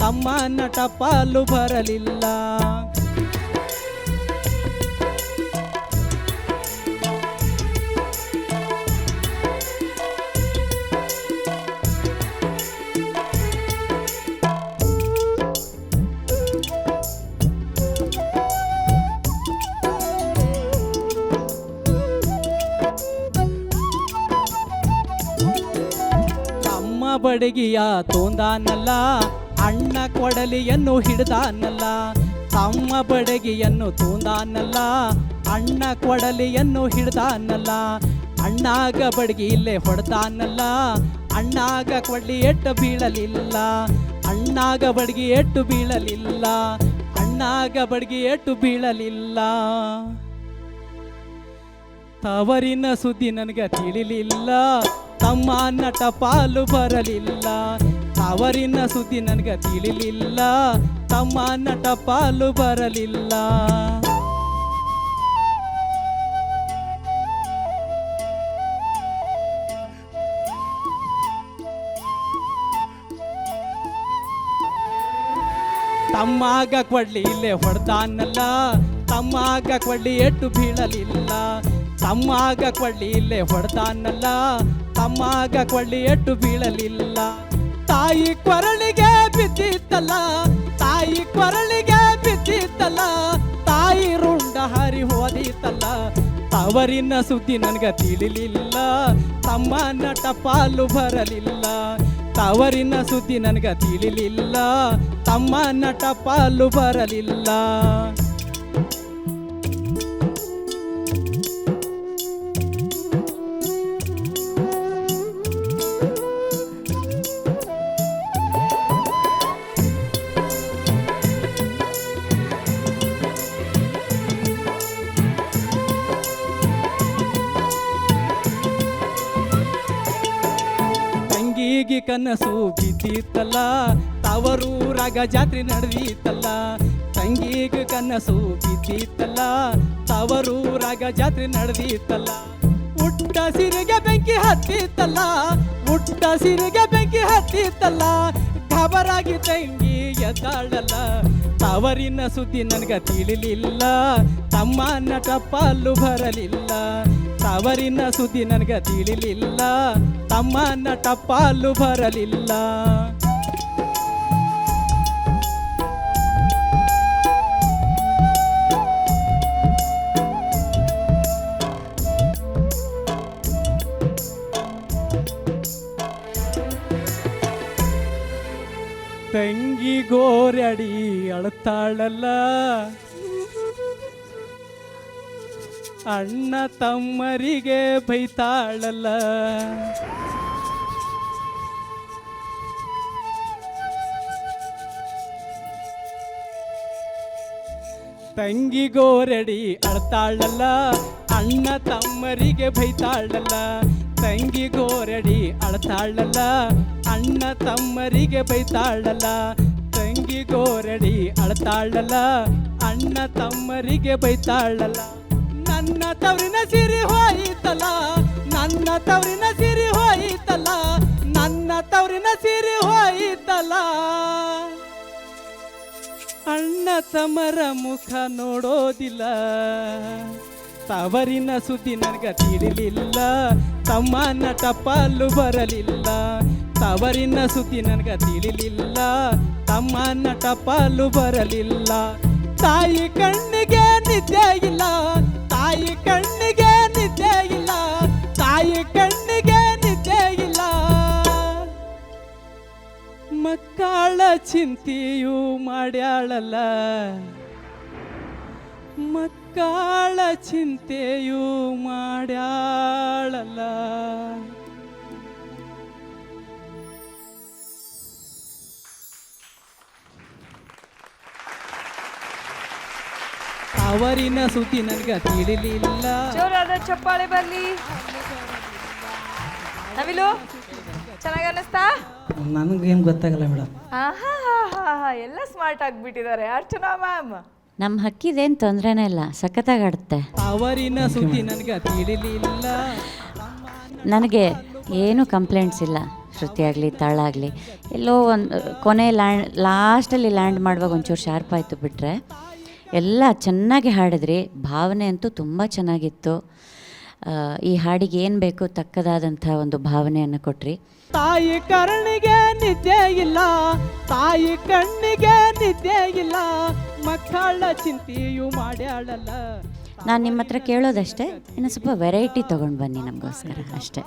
ತಮ್ಮನ ಟಪಾಲು ಬರಲಿಲ್ಲ. ಬಡಗಿಯ ತೋಂದಾನಲ್ಲ, ಅಣ್ಣ ಕೊಡಲಿಯನ್ನು ಹಿಡ್ದಾನಲ್ಲ. ತಮ್ಮ ಬಡಗಿಯನ್ನು ತೋಂದಾನಲ್ಲ, ಅಣ್ಣ ಕೊಡಲಿಯನ್ನು ಹಿಡ್ದಾನಲ್ಲ. ಅಣ್ಣಾಗ ಬಡಗಿ ಇಲ್ಲೇ ಹೊಡೆದಾನಲ್ಲ, ಅಣ್ಣಾಗ ಕೊಡ್ಲಿ ಎಟ್ಟು ಬೀಳಲಿಲ್ಲ. ಅಣ್ಣಾಗ ಬಡಗಿ ಎಟ್ಟು ಬೀಳಲಿಲ್ಲ, ಅಣ್ಣಾಗ ಬಡಗಿ ಎಟ್ಟು ಬೀಳಲಿಲ್ಲ. ತವರಿನ ಸುದ್ದಿ ನನಗೆ ತಿಳಿಲಿಲ್ಲ, ತಮ್ಮನ ಟಪಾಲು ಬರಲಿಲ್ಲ. ತವರಿನ ಸುದ್ದಿ ನನಗೆ ತಿಳಿಲಿಲ್ಲ, ತಮ್ಮನ ಟಪಾಲು ಬರಲಿಲ್ಲ. ತಮ್ಮಾಗ ಕೊಡ್ಲಿ ಇಲ್ಲೇ ಹೊಡೆದಾನಲ್ಲ, ತಮ್ಮಾಗ ಕೊಡ್ಲಿ ಎಟ್ಟು ಬೀಳಲಿಲ್ಲ. ತಮ್ಮಾಗ ಕೊಡ್ಲಿ ಇಲ್ಲೇ ಹೊಡೆದಾನಲ್ಲ, ತಮ್ಮಾಗ ಕೊಡ್ಲಿ ಎಟ್ಟು ಬೀಳಲಿಲ್ಲ. ತಾಯಿ ಕೊರಳಿಗೆ ಬಿದ್ದಿತ್ತಲ್ಲ, ತಾಯಿ ಕೊರಳಿಗೆ ಬಿದ್ದಿತ್ತಲ್ಲ, ತಾಯಿ ರುಂಡ ಹರಿ ಹೋದಿತ್ತಲ್ಲ. ತವರಿನ ಸುದ್ದಿ ನನಗ ತಿಳಿಲಿಲ್ಲ, ತಮ್ಮನ ಟಪಾಲು ಬರಲಿಲ್ಲ. ತವರಿನ ಸುದ್ದಿ ನನಗ ತಿಳಿಲಿಲ್ಲ, ತಮ್ಮನ ಟಪಾಲು ಬರಲಿಲ್ಲ. ತಂಗಿಗೆ ಕನಸು ಬಿದ್ದಿತ್ತಲ್ಲ, ತವರೂರಾಗ ಜಾತ್ರೆ ನಡೆದಿತ್ತಲ್ಲ. ತಂಗಿಗೆ ಕನಸು ಬಿದ್ದಿತ್ತಲ್ಲ, ತವರೂರಾಗ ಜಾತ್ರೆ ನಡೆದಿತ್ತಲ್ಲ. ಉಟ್ಟ ಸಿರಿಗೆ ಬೆಂಕಿ ಹತ್ತಿತ್ತಲ್ಲ, ಉಟ್ಟ ಸಿರಿಗೆ ಬೆಂಕಿ ಹತ್ತಿತ್ತಲ್ಲ. ಖಬರಾಗಿ ತಂಗಿ ಎದ್ದಾಳಲ್ಲ, ತವರಿನ ಸುದ್ದಿ ನನಗ ತಿಳಿಲಿಲ್ಲ, ತಮ್ಮನ ಟಪಾಲು ಬರಲಿಲ್ಲ. ತವರಿನ ಸುದ್ದಿ ನನಗ ತಿಳಿಲಿಲ್ಲ, ತಮ್ಮನ ಟಪಾಲು ಬರಲಿಲ್ಲ. ತಂಗಿ ಗೋರಡಿ ಅಳ್ತಾಳಲ್ಲ, ಅಣ್ಣ ತಮ್ಮರಿಗೆ ಬೈತಾಳಲ್ಲ. ತಂಗಿ ಗೋರಡಿ ಅಳ್ತಾಳಲ್ಲ, ಅಣ್ಣ ತಮ್ಮರಿಗೆ ಬೈತಾಳಲ್ಲ. ತಂಗಿ ಗೋರಡಿ ಅಳ್ತಾಳಲ್ಲ, ಅಣ್ಣ ತಮ್ಮರಿಗೆ ಬೈತಾಳಲ್ಲ. ತಂಗಿ ಗೋರಡಿ ಅಳ್ತಾಳಲ್ಲ, ಅಣ್ಣ ತಮ್ಮರಿಗೆ ಬೈತಾಳಲ್ಲ. ನನ್ನ ತವರಿನ ಸಿರಿ ಹೋಯಿತಲ್ಲ, ನನ್ನ ತವರಿನ ಸಿರಿ ಹೋಯಿತಲ್ಲ, ನನ್ನ ತವರಿನ ಸಿರಿ ಹೋಯಿತಲ್ಲ. ಅಣ್ಣ ತಮ್ಮರ ಮುಖ ನೋಡೋದಿಲ್ಲ, ತವರಿನ ಸುದ್ದಿ ನನಗ ತಿಳಿಲಿಲ್ಲ, ತಮ್ಮನ ಟಪಾಲು ಬರಲಿಲ್ಲ. ತವರಿನ ಸುದ್ದಿ ನನಗ ತಿಳಿಲಿಲ್ಲ, ತಮ್ಮನ ಟಪಾಲು ಬರಲಿಲ್ಲ. ತಾಯಿ ಕಣ್ಣಿಗೆ ನಿದ್ದೆ ಇಲ್ಲ, ತಾಯಿ ಕಣ್ಣಿಗೆ ನಿದ್ದೆ ಇಲ್ಲ, ತಾಯಿ ಕಣ್ಣಿಗೆ ನಿದ್ದೆ ಇಲ್ಲ. ಮಕ್ಕಳ ಚಿಂತೆಯೂ ಮಾಡ್ಯಾಳಲ್ಲ, ಮಕ್ಕಳ ಚಿಂತೆಯೂ ಮಾಡ್ಯಾಳಲ್ಲ. ಅವರಿನ ಸುದ್ದಿ ನನಗ ತಿಳಿಲಿಲ್ಲ. ಜೋರಾದ ಚಪ್ಪಾಳೆ ಬರ್ಲಿ. ನವಿಲು ಚೆನ್ನಾಗಿ ಅನ್ನಿಸ್ತಾ? ನನಗೇನು ಗೊತ್ತಾಗಲ್ಲ ಮೇಡಮ್. ಎಲ್ಲ ಸ್ಮಾರ್ಟ್ ಆಗಿಬಿಟ್ಟಿದ್ದಾರೆ ಅರ್ಚನಾ ಮ್ಯಾಮ್. ನಮ್ಮ ಹಕ್ಕಿದೇನು ತೊಂದರೆನೇ ಇಲ್ಲ, ಸಖತ್ತಾಗಿ ಆಡುತ್ತೆ. ಅವರಿನ ಸುದ್ದಿ ನನಗ ತಿಳಿಲಿಲ್ಲ. ನನಗೆ ಏನೂ ಕಂಪ್ಲೇಂಟ್ಸ್ ಇಲ್ಲ, ಶ್ರುತಿ ಆಗಲಿ ತಾಳ ಆಗಲಿ. ಎಲ್ಲೋ ಒಂದು ಕೊನೆ ಲಾಸ್ಟಲ್ಲಿ ಲ್ಯಾಂಡ್ ಮಾಡುವಾಗ ಒಂಚೂರು ಶಾರ್ಪ್ ಆಯಿತು ಬಿಟ್ಟರೆ ಎಲ್ಲ ಚೆನ್ನಾಗಿ ಹಾಡಿದ್ರಿ. ಭಾವನೆ ಅಂತೂ ತುಂಬ ಚೆನ್ನಾಗಿತ್ತು. ಈ ಹಾಡಿಗೆ ಏನು ಬೇಕು ತಕ್ಕದಾದಂಥ ಒಂದು ಭಾವನೆಯನ್ನು ಕೊಟ್ರಿ. ತಾಯಿ ಕಣ್ಣಿಗೆ ನಿದ್ದೆ ಇಲ್ಲ, ತಾಯಿ ಕಣ್ಣಿಗೆ ನಿದ್ದೆ ಇಲ್ಲ, ಮಕ್ಕಳ ಚಿಂತೆಯೂ ಮಾಡ್ಯಾಳಲ್ಲ. ನಾನು ನಿಮ್ಮ ಹತ್ರ ಕೇಳೋದಷ್ಟೇ, ಇನ್ನು ಸ್ವಲ್ಪ ವೆರೈಟಿ ತೊಗೊಂಡು ಬನ್ನಿ ನಮಗೋಸ್ಕರ ಅಷ್ಟೇ.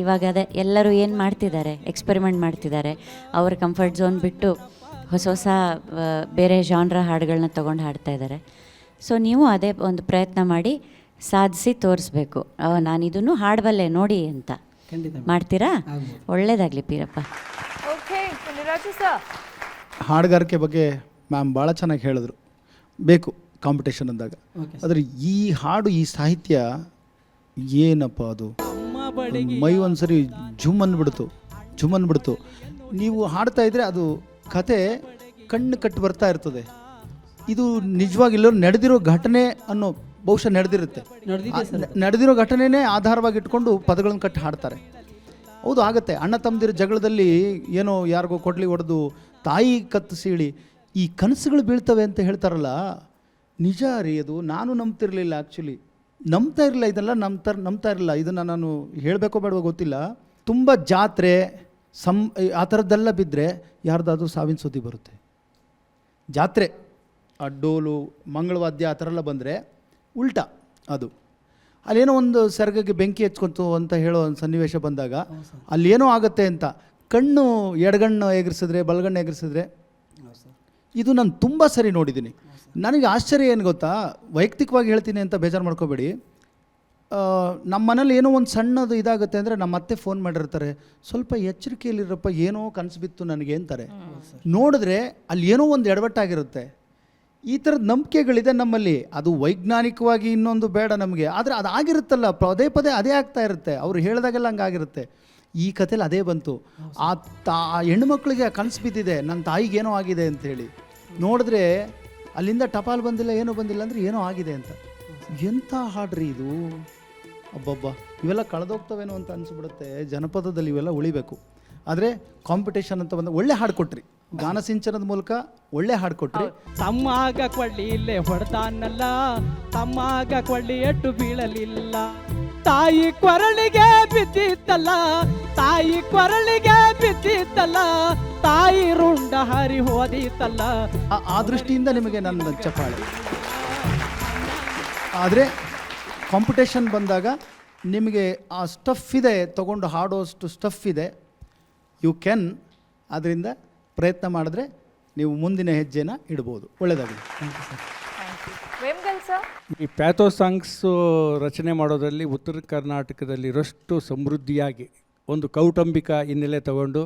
ಇವಾಗ ಅದೇ ಎಲ್ಲರೂ ಏನು ಮಾಡ್ತಿದ್ದಾರೆ, ಎಕ್ಸ್ಪೆರಿಮೆಂಟ್ ಮಾಡ್ತಿದ್ದಾರೆ. ಅವ್ರ ಕಂಫರ್ಟ್ ಝೋನ್ ಬಿಟ್ಟು ಹೊಸ ಹೊಸ ಬೇರೆ ಜಾನ್ರ ಹಾಡುಗಳನ್ನ ತೊಗೊಂಡು ಹಾಡ್ತಾ ಇದ್ದಾರೆ. ಸೊ ನೀವು ಅದೇ ಒಂದು ಪ್ರಯತ್ನ ಮಾಡಿ ಸಾಧಿಸಿ ತೋರಿಸ್ಬೇಕು, ನಾನು ಇದನ್ನು ಹಾಡಬಲ್ಲೆ ನೋಡಿ ಅಂತ. ಮಾಡ್ತೀರಾ? ಒಳ್ಳೇದಾಗಲಿ ಪೀರಪ್ಪ. ಹಾಡುಗಾರಿಕೆ ಬಗ್ಗೆ ಮ್ಯಾಮ್ ಭಾಳ ಚೆನ್ನಾಗಿ ಹೇಳಿದ್ರು. ಬೇಕು ಕಾಂಪಿಟೇಷನ್ ಅಂದಾಗ. ಆದರೆ ಈ ಹಾಡು, ಈ ಸಾಹಿತ್ಯ ಏನಪ್ಪ ಅದು, ಮೈ ಒಂದ್ಸರಿ ಜುಮ್ ಅಂದ್ಬಿಡ್ತು. ನೀವು ಹಾಡ್ತಾ ಇದ್ರೆ ಅದು ಕತೆ ಕಣ್ಣು ಕಟ್ಟಿ ಬರ್ತಾ ಇರ್ತದೆ. ಇದು ನಿಜವಾಗಿಲ್ಲೋ ನಡೆದಿರೋ ಘಟನೆ ಅನ್ನೋ, ಬಹುಶಃ ನಡೆದಿರೋ ಘಟನೆನೇ ಆಧಾರವಾಗಿ ಇಟ್ಕೊಂಡು ಪದಗಳನ್ನು ಕಟ್ಟಿ ಹಾಡ್ತಾರೆ. ಹೌದು, ಆಗತ್ತೆ. ಅಣ್ಣ ತಮ್ಮದಿರ ಜಗಳದಲ್ಲಿ ಏನೋ ಯಾರಿಗೋ ಕೊಡ್ಲಿ ಹೊಡೆದು ತಾಯಿ ಕತ್ತು ಸೀಳಿ ಈ ಕನಸುಗಳು ಬೀಳ್ತವೆ ಅಂತ ಹೇಳ್ತಾರಲ್ಲ, ನಿಜ ರೀ ಅದು. ನಾನು ನಂಬ್ತಿರ್ಲಿಲ್ಲ, ಆ್ಯಕ್ಚುಲಿ ನಂಬ್ತಾ ಇರಲಿಲ್ಲ, ಇದೆಲ್ಲ ನಂಬ್ತಾ ಇರಲಿಲ್ಲ. ಇದನ್ನು ನಾನು ಹೇಳಬೇಕೋ ಬೇಡವೋ ಗೊತ್ತಿಲ್ಲ. ತುಂಬ ಜಾತ್ರೆ ಆ ಥರದ್ದೆಲ್ಲ ಬಿದ್ದರೆ ಯಾರ್ದಾದ್ರೂ ಸಾವಿನ ಸುದ್ದಿ ಬರುತ್ತೆ. ಜಾತ್ರೆ, ಆ ಡೋಲು ಮಂಗಳವಾದ್ಯ ಆ ಥರ ಎಲ್ಲ ಬಂದರೆ ಉಲ್ಟಾ ಅದು. ಅಲ್ಲೇನೋ ಒಂದು ಸೆರಗಿಗೆ ಬೆಂಕಿ ಹಚ್ಕೊಂತು ಅಂತ ಹೇಳೋ ಒಂದು ಸನ್ನಿವೇಶ ಬಂದಾಗ ಅಲ್ಲೇನೋ ಆಗುತ್ತೆ ಅಂತ ಕಣ್ಣು ಎಡಗಣ್ಣು ಎಗರಿಸಿದ್ರೆ ಬಲಗಣ್ಣು ಎಗರಿಸಿದ್ರೆ ಇದು ನಾನು ತುಂಬ ಸರಿ ನೋಡಿದ್ದೀನಿ. ನನಗೆ ಆಶ್ಚರ್ಯ ಏನು ಗೊತ್ತಾ, ವೈಯಕ್ತಿಕವಾಗಿ ಹೇಳ್ತೀನಿ ಅಂತ ಬೇಜಾರು ಮಾಡ್ಕೋಬೇಡಿ. ನಮ್ಮ ಮನೇಲಿ ಏನೋ ಒಂದು ಸಣ್ಣದು ಇದಾಗುತ್ತೆ ಅಂದರೆ ನಮ್ಮ ಅತ್ತೆ ಫೋನ್ ಮಾಡಿರ್ತಾರೆ, ಸ್ವಲ್ಪ ಎಚ್ಚರಿಕೆಯಲ್ಲಿರಪ್ಪ, ಏನೋ ಕನಸು ಬಿತ್ತು ನನಗೆ ಅಂತಾರೆ. ನೋಡಿದ್ರೆ ಅಲ್ಲಿ ಏನೋ ಒಂದು ಎಡವಟ್ಟಾಗಿರುತ್ತೆ. ಈ ಥರದ ನಂಬಿಕೆಗಳಿದೆ ನಮ್ಮಲ್ಲಿ. ಅದು ವೈಜ್ಞಾನಿಕವಾಗಿ ಇನ್ನೊಂದು ಬೇಡ ನಮಗೆ, ಆದರೆ ಅದು ಆಗಿರುತ್ತಲ್ಲ, ಪದೇ ಪದೇ ಅದೇ ಆಗ್ತಾ ಇರುತ್ತೆ. ಅವರು ಹೇಳಿದಾಗೆಲ್ಲ ಹಂಗಾಗಿರುತ್ತೆ. ಈ ಕಥೆಲಿ ಅದೇ ಬಂತು. ಆ ಹೆಣ್ಣುಮಕ್ಳಿಗೆ ಕನಸು ಬಿದ್ದಿದೆ, ನನ್ನ ತಾಯಿಗೆ ಏನೋ ಆಗಿದೆ ಅಂಥೇಳಿ. ನೋಡಿದ್ರೆ ಅಲ್ಲಿಂದ ಟಪಾಲ್ ಬಂದಿಲ್ಲ, ಏನೂ ಬಂದಿಲ್ಲ ಅಂದರೆ ಏನೋ ಆಗಿದೆ ಅಂತ. ಎಂಥ ಹಾಡ್ರಿ ಇದು, ಅಬ್ಬಬ್ಬ! ಇವೆಲ್ಲ ಕಳೆದೋಗ್ತವೇನೋ ಅಂತ ಅನಿಸ್ಬಿಡುತ್ತೆ. ಜನಪದದಲ್ಲಿ ಇವೆಲ್ಲ ಉಳಿಬೇಕು. ಆದರೆ ಕಾಂಪಿಟೇಷನ್ ಅಂತ ಬಂದ ಒಳ್ಳೆ ಹಾಡು ಕೊಟ್ರಿ, ಗಾನ ಸಿಂಚನದ ಮೂಲಕ ಒಳ್ಳೆ ಹಾಡು ಕೊಟ್ರಿ. ತಮ್ಮಾಗ ಕೊಳ್ಳಿ ಇಲ್ಲೇ ಹೊಡೆದಾನಲ್ಲ, ತಮ್ಮಾಗ ಕೊಳ್ಳಿ ಎಟ್ಟು ಬೀಳಲಿಲ್ಲ. ತಾಯಿ ಕೊರಳಿಗೆ ಬಿದ್ದಿತ್ತಲ್ಲ, ತಾಯಿ ಕೊರಳಿಗೆ ಬಿದ್ದಿತ್ತಲ್ಲ, ತಾಯಿ ರುಂಡ ಹರಿ ಹೋದಿತ್ತಲ್ಲ. ಆ ದೃಷ್ಟಿಯಿಂದ ನಿಮಗೆ ನನ್ನ ಚಪ್ಪಾಳೆ. ಆದರೆ ಕಾಂಪಿಟೇಷನ್ ಬಂದಾಗ ನಿಮಗೆ ಆ ಸ್ಟಫ್ ಇದೆ, ತೊಗೊಂಡು ಹಾಡೋಷ್ಟು ಸ್ಟಫ್ ಇದೆ, ಯು ಕ್ಯಾನ್. ಅದರಿಂದ ಪ್ರಯತ್ನ ಮಾಡಿದ್ರೆ ನೀವು ಮುಂದಿನ ಹೆಜ್ಜೆನ ಇಡ್ಬೋದು. ಒಳ್ಳೆಯದಾಗಲಿ. ಈ ಪ್ಯಾಥೋ ಸಾಂಗ್ಸು ರಚನೆ ಮಾಡೋದ್ರಲ್ಲಿ ಉತ್ತರ ಕರ್ನಾಟಕದಲ್ಲಿರೋಷ್ಟು ಸಮೃದ್ಧಿಯಾಗಿ ಒಂದು ಕೌಟುಂಬಿಕ ಹಿನ್ನೆಲೆ ತಗೊಂಡು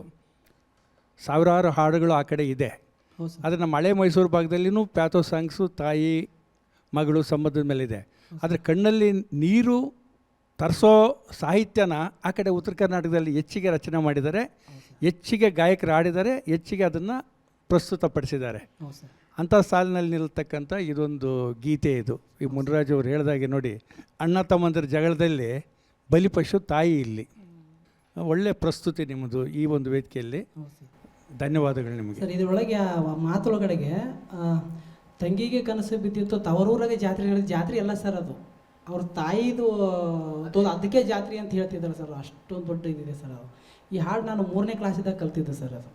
ಸಾವಿರಾರು ಹಾಡುಗಳು ಆ ಕಡೆ ಇದೆ. ಆದರೆ ನಮ್ಮ ಹಳೆ ಮೈಸೂರು ಭಾಗದಲ್ಲಿನೂ ಪ್ಯಾಥೋ ಸಾಂಗ್ಸು ತಾಯಿ ಮಗಳು ಸಂಬಂಧದ ಮೇಲಿದೆ. ಆದರೆ ಕಣ್ಣಲ್ಲಿ ನೀರು ತರಿಸೋ ಸಾಹಿತ್ಯನ ಆ ಕಡೆ ಉತ್ತರ ಕರ್ನಾಟಕದಲ್ಲಿ ಹೆಚ್ಚಿಗೆ ರಚನೆ ಮಾಡಿದ್ದಾರೆ, ಹೆಚ್ಚಿಗೆ ಗಾಯಕರು ಆಡಿದ್ದಾರೆ, ಹೆಚ್ಚಿಗೆ ಅದನ್ನು ಪ್ರಸ್ತುತಪಡಿಸಿದ್ದಾರೆ. ಅಂಥ ಸಾಲಿನಲ್ಲಿ ನಿಲ್ತಕ್ಕಂಥ ಇದೊಂದು ಗೀತೆ ಇದು. ಈ ಮುನ್ರಾಜ್ ಅವರು ಹೇಳಿದಾಗೆ ನೋಡಿ, ಅಣ್ಣ ತಮ್ಮಂದಿರ ಜಗಳದಲ್ಲಿ ಬಲಿಪಶು ತಾಯಿ. ಇಲ್ಲಿ ಒಳ್ಳೆಯ ಪ್ರಸ್ತುತಿ ನಿಮ್ಮದು ಈ ಒಂದು ವೇದಿಕೆಯಲ್ಲಿ. ಧನ್ಯವಾದಗಳು ನಿಮಗೆ ಸರ್. ಇದರೊಳಗೆ ಮಾತೊಳಗಡೆಗೆ ತಂಗಿಗೆ ಕನಸು ಬಿದ್ದಿತ್ತು, ತವರೂರಾಗೆ ಜಾತ್ರೆ ಎಲ್ಲ ಸರ್. ಅದು ಅವ್ರ ತಾಯಿದು ಅದಕ್ಕೆ ಜಾತ್ರೆ ಅಂತ ಹೇಳ್ತಿದ್ದಾರೆ ಸರ್. ಅಷ್ಟೊಂದು ದೊಡ್ಡ ಇದಿದೆ ಸರ್ ಅದು. ಈ ಹಾಡು ನಾನು 3ನೇ ಕ್ಲಾಸಿದಾಗ ಕಲ್ತಿದ್ದೆ ಸರ್. ಅದು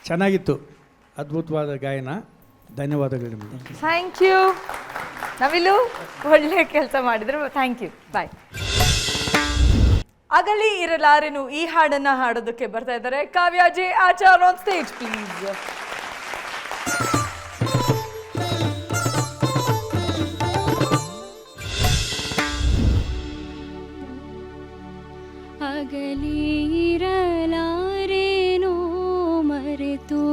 ಚೆನ್ನಾಗಿತ್ತು, ಅದ್ಭುತವಾದ ಗಾಯನ. ಧನ್ಯವಾದಗಳು ನಿಮಗೆ. ಥ್ಯಾಂಕ್ ಯು ನವಿಲು, ಒಳ್ಳೆ ಕೆಲಸ ಮಾಡಿದ್ರು. ಥ್ಯಾಂಕ್ ಯು, ಬಾಯ್. ಅಗಲಿ ಇರಲಾರೆನು ಈ ಹಾಡನ್ನ ಹಾಡೋದಕ್ಕೆ ಬರ್ತಾ ಇದ್ದಾರೆ Kavya J Achar on stage please. ಅಗಲಿ ಇರಲಾರೇನೋ ಮರೆತು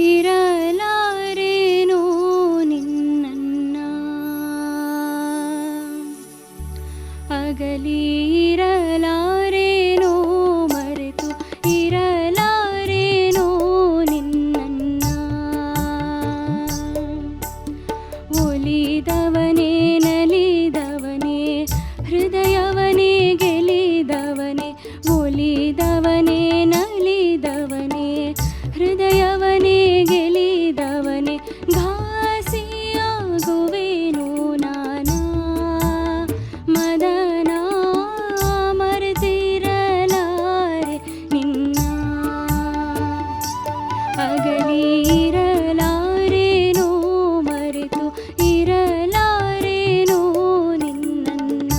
ಇರಲಾರೇನೋ ನಿನ್ನನ್ನ, ಅಗಲಿ ಇರಲಾರೇನೋ ಮರೆತು ಇರಲಾರೇನೋ ನಿನ್ನನ್ನ, ಒಲಿದವನೇ ನಲಿದವನೇ ಹೃದಯವನೇ ಗೆಲಿದವನೇ, ಒಲಿದವನೇ ನಲಿದವನೇ ಹೃದಯವನೇ ಗೆಲಿದವನೇ, ಘಾಸಿಯಾಗುವೆನೋ ನಾನಾ ಮದನ ಮರೆತಿರಲಾರೆ ನಿನ್ನ, ಅಗಲಿ ಇರಲಾರೇನೋ ಮರೆತು ಇರಲಾರೇನೋ ನಿನ್ನನ್ನ.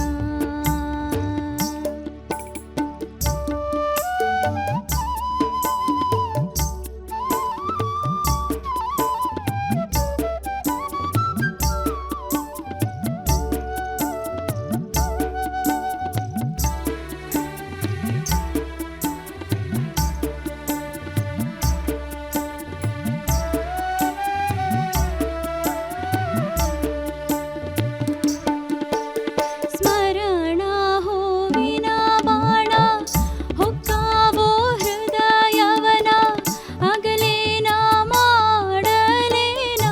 ಸ್ಮರಣ ಹೂವಿನ ಬಾಣ ಹೊಕ್ಕಾವೋ ಹೃದಯವನ, ಅಗಲೇನ ಮಾಡಲೇನ,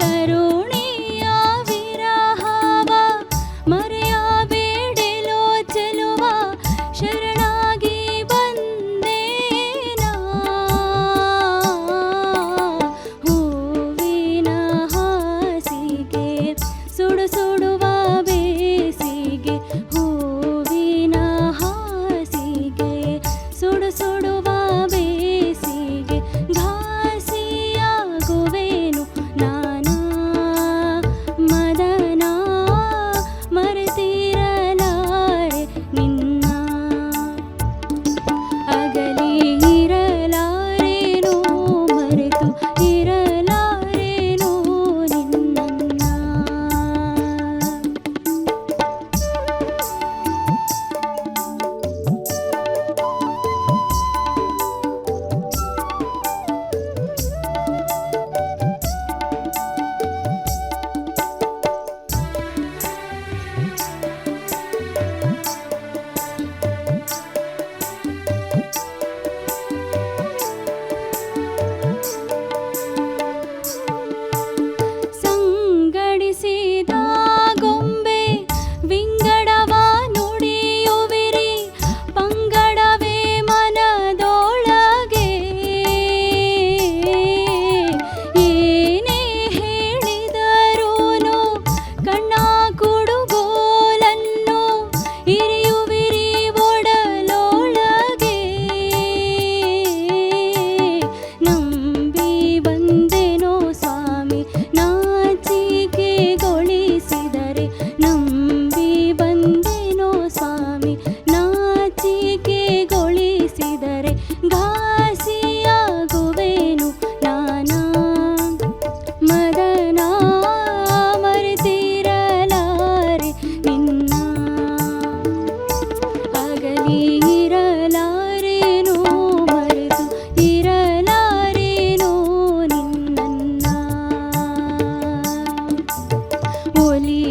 ತರುಣಿಯ ವಿರಹವ ಮರೆಯಬೇಡೆಲೋ ಚೆಲುವ, ಶರಣಾಗಿ ಬಂದೇನ, ಹೂವಿನ ಹಾಸಿಗೆ ಸುಡು ಸುಡುವ ಬೇಸಿಗೆ, ಹೂವಿನ ಹಾಸಿಗೆ ಸುಡು ಸುಡುವ ಬೇಸಿಗೆ, ಘಾಸಿಯಾಗುವೆನೋ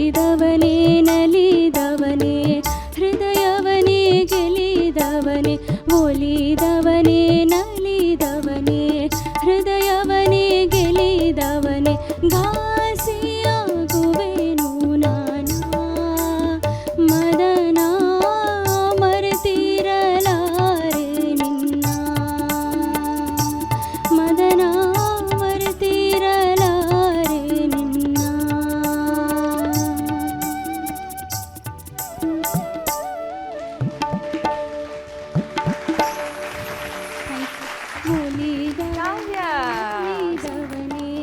ಒಲಿದವನೇ ನಲಿದವನೇ ಹೃದಯವನೇ ಗೆಲಿದವನೇ ಒಲಿದವನೇ ನಲಿದವನೇ ಹೃದಯವನೇ ಗೆಲಿದವನೇ ಘಾಸಿಯಾಗುವೆನು ನಾನಾ ಮದನ ಮರೆತಿರಲಾರೆ ನಿನ್ನ ಮದನ ಮರೆತಿರಲಾರೆ ನಿನ್ನ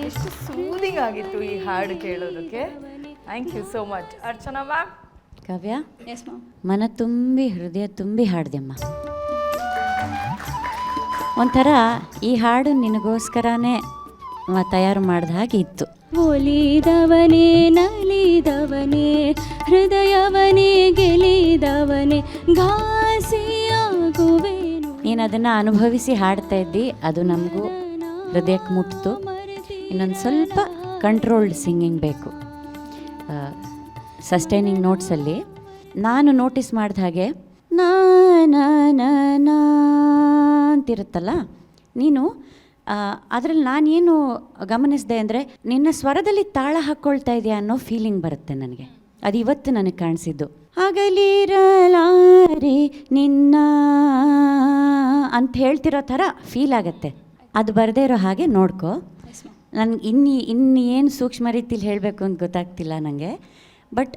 ಎಷ್ಟು ಸೂದಿಂಗ್ ಆಗಿತ್ತು ಈ ಹಾಡು ಕೇಳೋದಕ್ಕೆ. Thank you so much. Archana ma'am. Kavya, yes ma'am. ಮನ ತುಂಬಿ ಹೃದಯ ತುಂಬಿ ಹಾಡ್ದೆಮ್ಮ. ಒಂಥರ ಈ ಹಾಡು ನಿನಗೋಸ್ಕರನೇ ತಯಾರು ಮಾಡಿದ ಹಾಗೆ ಇತ್ತು. ಒಲಿದವನೇ ನಲಿದವನೇ ಹೃದಯವನೇ ಗೆಲಿದವನೇ ಘಾಸಿಯಾಗುವೆನು. ನೀನು ಅದನ್ನು ಅನುಭವಿಸಿ ಹಾಡ್ತಾ ಇದ್ದಿ, ಅದು ನಮಗೂ ಹೃದಯಕ್ಕೆ ಮುಟ್ತು. ಇನ್ನೊಂದು ಸ್ವಲ್ಪ ಕಂಟ್ರೋಲ್ಡ್ ಸಿಂಗಿಂಗ್ ಬೇಕು. ಸಸ್ಟೈನಿಂಗ್ ನೋಟ್ಸಲ್ಲಿ ನಾನು ನೋಟಿಸ್ ಮಾಡಿದ ಹಾಗೆ ನಾ ಅಂತಿರುತ್ತಲ್ಲ, ನೀನು ಅದರಲ್ಲಿ ನಾನೇನು ಗಮನಿಸಿದೆ ಅಂದರೆ ನಿನ್ನ ಸ್ವರದಲ್ಲಿ ತಾಳ ಹಾಕ್ಕೊಳ್ತಾ ಇದೆಯಾ ಅನ್ನೋ ಫೀಲಿಂಗ್ ಬರುತ್ತೆ ನನಗೆ. ಅದು ಇವತ್ತು ನನಗೆ ಕಾಣಿಸಿದ್ದು. ಆಗಲಿರಲಾರೆ ನಿನ್ನ ಅಂತ ಹೇಳ್ತಿರೋ ಥರ ಫೀಲ್ ಆಗುತ್ತೆ. ಅದು ಬರದೇ ಇರೋ ಹಾಗೆ ನೋಡ್ಕೊ. ನನಗೆ ಇನ್ನು ಏನು ಸೂಕ್ಷ್ಮ ರೀತಿಲಿ ಹೇಳಬೇಕು ಅಂತ ಗೊತ್ತಾಗ್ತಿಲ್ಲ ನನಗೆ. ಬಟ್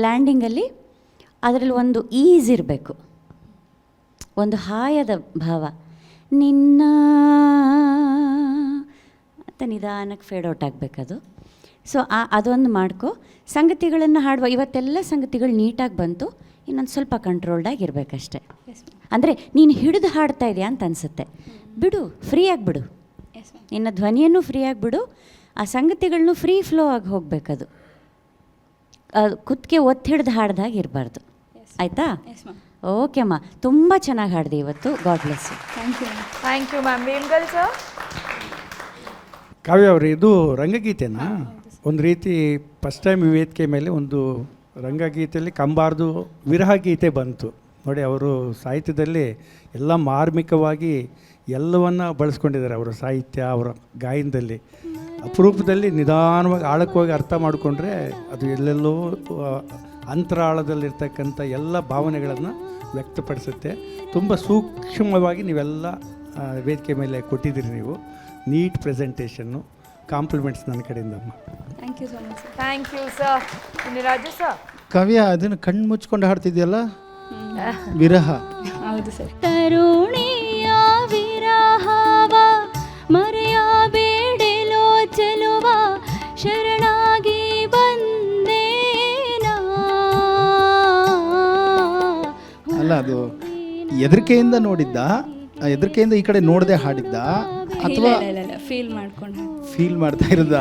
ಲ್ಯಾಂಡಿಂಗಲ್ಲಿ ಅದರಲ್ಲಿ ಒಂದು ಈಸ್ ಇರಬೇಕು, ಒಂದು ಹಾಯದ ಭಾವ. ನಿನ್ನ ಅಂತ ನಿಧಾನಕ್ಕೆ ಫೇಡ್ ಔಟ್ ಆಗಬೇಕದು. ಸೊ ಅದೊಂದು ಮಾಡ್ಕೊ. ಸಂಗತಿಗಳನ್ನು ಹಾಡುವ ಇವತ್ತೆಲ್ಲ ಸಂಗತಿಗಳು ನೀಟಾಗಿ ಬಂತು. ಇನ್ನೊಂದು ಸ್ವಲ್ಪ ಕಂಟ್ರೋಲ್ಡಾಗಿರ್ಬೇಕಷ್ಟೆ. ಅಂದರೆ ನೀನು ಹಿಡಿದು ಹಾಡ್ತಾ ಇದೆಯಾ ಅಂತ ಅನಿಸುತ್ತೆ. ಬಿಡು, ಫ್ರೀಯಾಗಿ ಬಿಡು. ನಿನ್ನ ಧ್ವನಿಯನ್ನು ಫ್ರೀಯಾಗಿ ಬಿಡು. ಆ ಸಂಗತಿಗಳನ್ನು ಫ್ರೀ ಫ್ಲೋ ಆಗಿ ಹೋಗಬೇಕದು. ಕುತ್ತಿಗೆ ಒತ್ತಿ ಹಿಡ್ದು ಹಾಡ್ದಾಗ ಇರಬಾರ್ದು. ಆಯಿತಾ? ಓಕೆ ಅಮ್ಮ, ತುಂಬ ಚೆನ್ನಾಗಿ ಹಾಡಿದೆ ಇವತ್ತು. God bless you. Thank you ma'am. Vemgal sir. Kavya ಅವರು, ಇದು ರಂಗಗೀತೆನಾ? ಒಂದು ರೀತಿ ಫಸ್ಟ್ ಟೈಮ್ ವೇದಿಕೆ ಮೇಲೆ ಒಂದು ರಂಗಗೀತೆಯಲ್ಲಿ ಕಂಬಾರ್ದು ವಿರಹ ಗೀತೆ ಬಂತು ನೋಡಿ. ಅವರು ಸಾಹಿತ್ಯದಲ್ಲಿ ಎಲ್ಲ ಮಾರ್ಮಿಕವಾಗಿ ಎಲ್ಲವನ್ನು ಬಳಸ್ಕೊಂಡಿದ್ದಾರೆ. ಅವರ ಸಾಹಿತ್ಯ, ಅವರ ಗಾಯನದಲ್ಲಿ ಅಪರೂಪದಲ್ಲಿ ನಿಧಾನವಾಗಿ ಆಳಕ್ಕವಾಗಿ ಅರ್ಥ ಮಾಡಿಕೊಂಡ್ರೆ ಅದು ಎಲ್ಲೆಲ್ಲೋ ಅಂತರಾಳದಲ್ಲಿರ್ತಕ್ಕಂಥ ಎಲ್ಲ ಭಾವನೆಗಳನ್ನು ವ್ಯಕ್ತಪಡಿಸುತ್ತೆ. ತುಂಬ ಸೂಕ್ಷ್ಮವಾಗಿ ನೀವೆಲ್ಲ ವೇದಿಕೆ ಮೇಲೆ ಕೊಟ್ಟಿದ್ದೀರಿ ನೀವು. ನೀಟ್ ಪ್ರೆಸೆಂಟೇಷನ್ನು, ಕಾಂಪ್ಲಿಮೆಂಟ್ಸ್ ನನ್ನ ಕಡೆಯಿಂದ ಅಮ್ಮ. Thank you so much. Thank you sir. Raju sir. Kavya, ಅದನ್ನು ಕಣ್ಣು ಮುಚ್ಕೊಂಡು ಹಾಡ್ತಿದ್ಯಲ್ಲ, ವಿರಹ. ಹೌದು ಸರ್. ತರುಣಿಯ ವಿರಹವ ಮರೆಯಬೇಡೆಲೋ ಚೆಲುವ ಶರಣಾಗಿ ಬಂದೇನಾ. ಅಲ್ಲ, ಅದು ಹೆದರಿಕೆಯಿಂದ ನೋಡಿದ್ದ, ಹೆದರಿಕೆಯಿಂದ ಈ ಕಡೆ ನೋಡದೆ ಹಾಡಿದ್ದ ಅಥವಾ ಫೀಲ್ ಮಾಡ್ತಾ ಇರೋದ?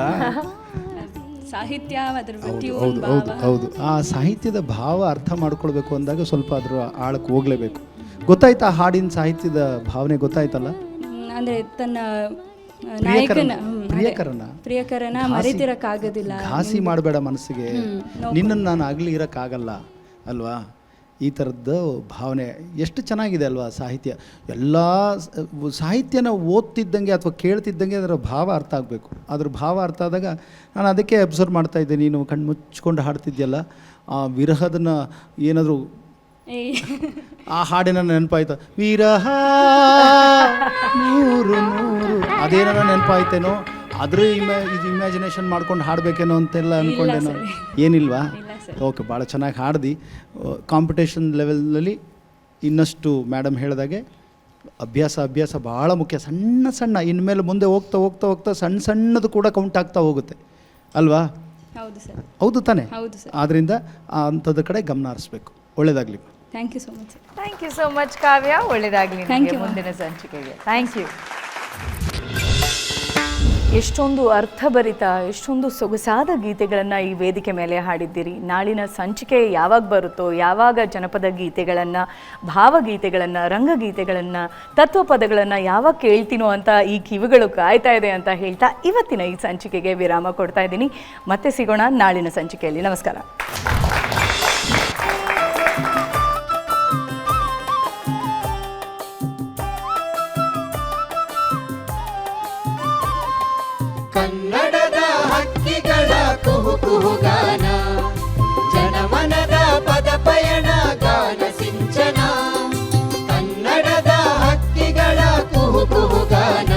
ಸಾಹಿತ್ಯ, ಹೌದು ಹೌದು ಹೌದು. ಆ ಸಾಹಿತ್ಯದ ಭಾವ ಅರ್ಥ ಮಾಡ್ಕೊಳ್ಬೇಕು ಅಂದಾಗ ಸ್ವಲ್ಪ ಅದ್ರ ಆಳಕ್ಕೆ ಹೋಗ್ಲೇಬೇಕು. ಗೊತ್ತಾಯ್ತಾ ಹಾಡಿನ ಸಾಹಿತ್ಯದ ಭಾವನೆ? ಗೊತ್ತಾಯ್ತಲ್ಲ? ಅಂದ್ರೆ ತನ್ನ ಪ್ರಿಯಕರನ ಮರೆತಿರಕ್ಕಾಗೋದಿಲ್ಲ. ಘಾಸಿ ಮಾಡಬೇಡ ಮನಸ್ಸಿಗೆ, ನಿನ್ನನ್ನು ನಾನು ಆಗಲಿ ಇರೋಕ್ಕಾಗಲ್ಲ ಅಲ್ವಾ? ಈ ಥರದ್ದು ಭಾವನೆ ಎಷ್ಟು ಚೆನ್ನಾಗಿದೆ ಅಲ್ವಾ ಸಾಹಿತ್ಯ. ಎಲ್ಲ ಸಾಹಿತ್ಯನ ಓದ್ತಿದ್ದಂಗೆ ಅಥವಾ ಕೇಳ್ತಿದ್ದಂಗೆ ಅದರ ಭಾವ ಅರ್ಥ ಆಗಬೇಕು. ಅದ್ರ ಭಾವ ಅರ್ಥ ಆದಾಗ ನಾನು ಅದಕ್ಕೆ ಅಬ್ಸರ್ವ್ ಮಾಡ್ತಾಯಿದ್ದೆ. ನೀನು ಕಣ್ಣು ಮುಚ್ಕೊಂಡು ಹಾಡ್ತಿದ್ಯಲ್ಲ, ಆ ವಿರಹದನ್ನ ಏನಾದರೂ ಆ ಹಾಡಿನ ನೆನಪಾಯ್ತು, ವಿರಹ ನೂರು ನೂರು, ಅದೇನಾರ ನೆನಪಾಯ್ತೇನೋ, ಅದ್ರ ಇದು ಇಮ್ಯಾಜಿನೇಷನ್ ಮಾಡ್ಕೊಂಡು ಹಾಡಬೇಕೇನೋ ಅಂತೆಲ್ಲ ಅಂದ್ಕೊಂಡೇನೋ. ಏನಿಲ್ವಾ? ಓಕೆ, ಭಾಳ ಚೆನ್ನಾಗಿ ಹಾಡ್ದು. ಕಾಂಪಿಟೇಷನ್ ಲೆವೆಲ್ನಲ್ಲಿ ಇನ್ನಷ್ಟು ಮೇಡಮ್ ಹೇಳಿದಾಗೆ ಅಭ್ಯಾಸ ಭಾಳ ಮುಖ್ಯ. ಸಣ್ಣ ಇನ್ಮೇಲೆ ಮುಂದೆ ಹೋಗ್ತಾ ಹೋಗ್ತಾ ಹೋಗ್ತಾ ಸಣ್ಣದು ಕೂಡ ಕೌಂಟ್ ಆಗ್ತಾ ಹೋಗುತ್ತೆ ಅಲ್ವಾ? ಹೌದು ಸರ್. ಹೌದು ತಾನೆ? ಹೌದು ಸರ್. ಆದ್ದರಿಂದ ಅಂಥದ್ದು ಕಡೆ ಗಮನ ಹರಿಸ್ಬೇಕು. ಒಳ್ಳೆಯದಾಗಲಿ. Thank you so much. Thank you so much Kavya. ಒಳ್ಳೆಯದಾಗಲಿ Thank you, ಮುಂದಿನ ಸಂಚಿಕೆಗೆ. Thank you. ಎಷ್ಟೊಂದು ಅರ್ಥಭರಿತ, ಎಷ್ಟೊಂದು ಸೊಗಸಾದ ಗೀತೆಗಳನ್ನು ಈ ವೇದಿಕೆ ಮೇಲೆ ಹಾಡಿದ್ದೀರಿ. ನಾಳಿನ ಸಂಚಿಕೆ ಯಾವಾಗ ಬರುತ್ತೋ, ಯಾವಾಗ ಜನಪದ ಗೀತೆಗಳನ್ನು, ಭಾವಗೀತೆಗಳನ್ನು, ರಂಗಗೀತೆಗಳನ್ನು, ತತ್ವಪದಗಳನ್ನು ಯಾವಾಗ ಕೇಳ್ತೀನೋ ಅಂತ ಈ ಕಿವಿಗಳು ಕಾಯ್ತಾ ಇದೆ ಅಂತ ಹೇಳ್ತಾ ಇವತ್ತಿನ ಈ ಸಂಚಿಕೆಗೆ ವಿರಾಮ ಕೊಡ್ತಾ ಇದ್ದೀನಿ. ಮತ್ತೆ ಸಿಗೋಣ ನಾಳಿನ ಸಂಚಿಕೆಯಲ್ಲಿ. ನಮಸ್ಕಾರ. ಕನ್ನಡದ ಹಕ್ಕಿಗಳ ಕುಹು ಕುಹುಗಾನ, ಜನಮನದ ಪದ ಪಯಣ ಗಾನ ಸಿಂಚನ. ಕನ್ನಡದ ಹಕ್ಕಿಗಳ ಕುಹು ಕುಹುಗಾನ,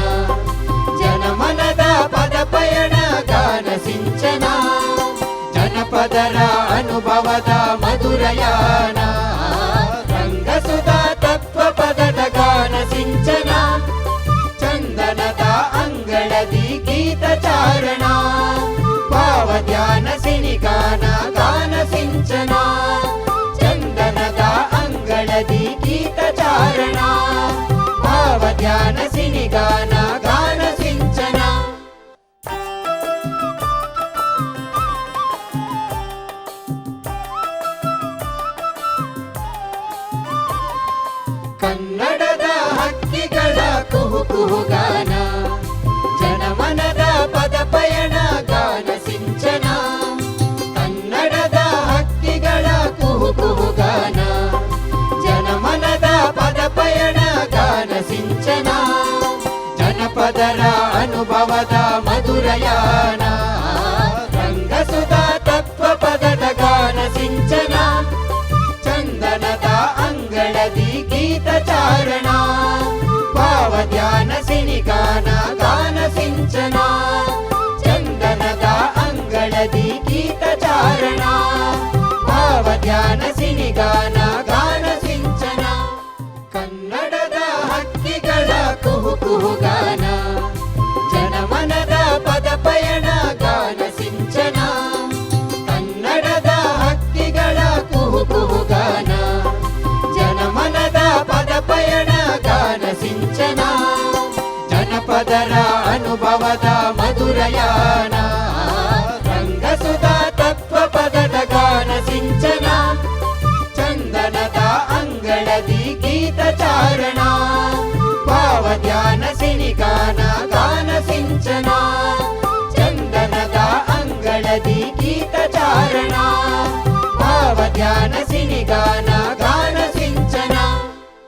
ಜನಮನದ ಪದ ಪಯಣ ಗಾನ ಸಿಂಚನ. ಜನಪದರ ಅನುಭವದ ಮಧುರಯಾನ, ರಂಗಸುಧಾ ತತ್ವ ಪದದ ಗಾನ ಸಿಂಚನ. ಚಂದನದ ಅಂಗಳದಿ ಗೀತ ಚಾರಣ, ಭಾವ ಧ್ಯಾನ ಸಿನಿಗಾನ ಗಾನ ಸಿಂಚನ. ಚಂದನದ ಅಂಗಳದಿ ಗೀತ ಚಾರಣ, ಭಾವ ಧ್ಯಾನ ಸಿನಿಗಾನ ಗಾನ ಸಿಂಚನ. ಕನ್ನಡದ ಹಕ್ಕಿಗಳ ಕುಹು ಕುಹುಗಾನ, ಜನಮನದ ಪದ ಪಯಣ ಗಾನ ಸಿಂಚನ. ಕನ್ನಡದ ಹಕ್ಕಿಗಳ ಕುಹು ಕುಹುಗಾನ, ಜನಮನದ ಪದ ಪಯಣ ಗಾನ ಸಿಂಚನ. ಜನಪದರ ಅನುಭವದ ಮಧುರಯಾನ, ರಂಗಸುಧಾ ತತ್ವ ಪದದ ಗಾನ ಸಿಂಚನ. ಚಂದನದ ಅಂಗಳದಿ ಗೀತ ಚಾರಣ, ಭಾವ ಧ್ಯಾನ ಸಿನಿಗಾನ ಗಾನ ಸಿಂಚನ. ಚಂದನದ ಅಂಗಳದಿ ಗೀತ ಚಾರಣ, ಭಾವ ಧ್ಯಾನ ಸಿನಿಗಾನ ಗಾನ ಸಿಂಚನ. ಕನ್ನಡದ ಹಕ್ಕಿಗಳ ಕುಹು ಕುಹುಗಾನ, ಜನಮನದ ಪದ ಪಯಣ ಗಾನ ಸಿಂಚನ. ಕನ್ನಡದ ಹಕ್ಕಿಗಳ ಕುಹು ಕುಹುಗಾನ, ಜನಮನದ ಪದ ಪಯಣ ಗಾನ ಸಿಂಚನ. ಜನಪದರ ಅನುಭವದ ಮಧುರಯಾನ, ರಂಗಸುಧಾ ತತ್ವ ಪದದ ಗಾನ ಸಿಂಚನ. ಚಂದನದ ಅಂಗಳದಿ ಗೀತ ಚಾರಣ, ಭಾವ ಧ್ಯಾನ ಸಿನಿಗಾನ ಗಾನ ಸಿಂಚನ. ಚಂದನದ ಅಂಗಳದಿ ಗೀತ ಚಾರಣ, ಭಾವ ಧ್ಯಾನ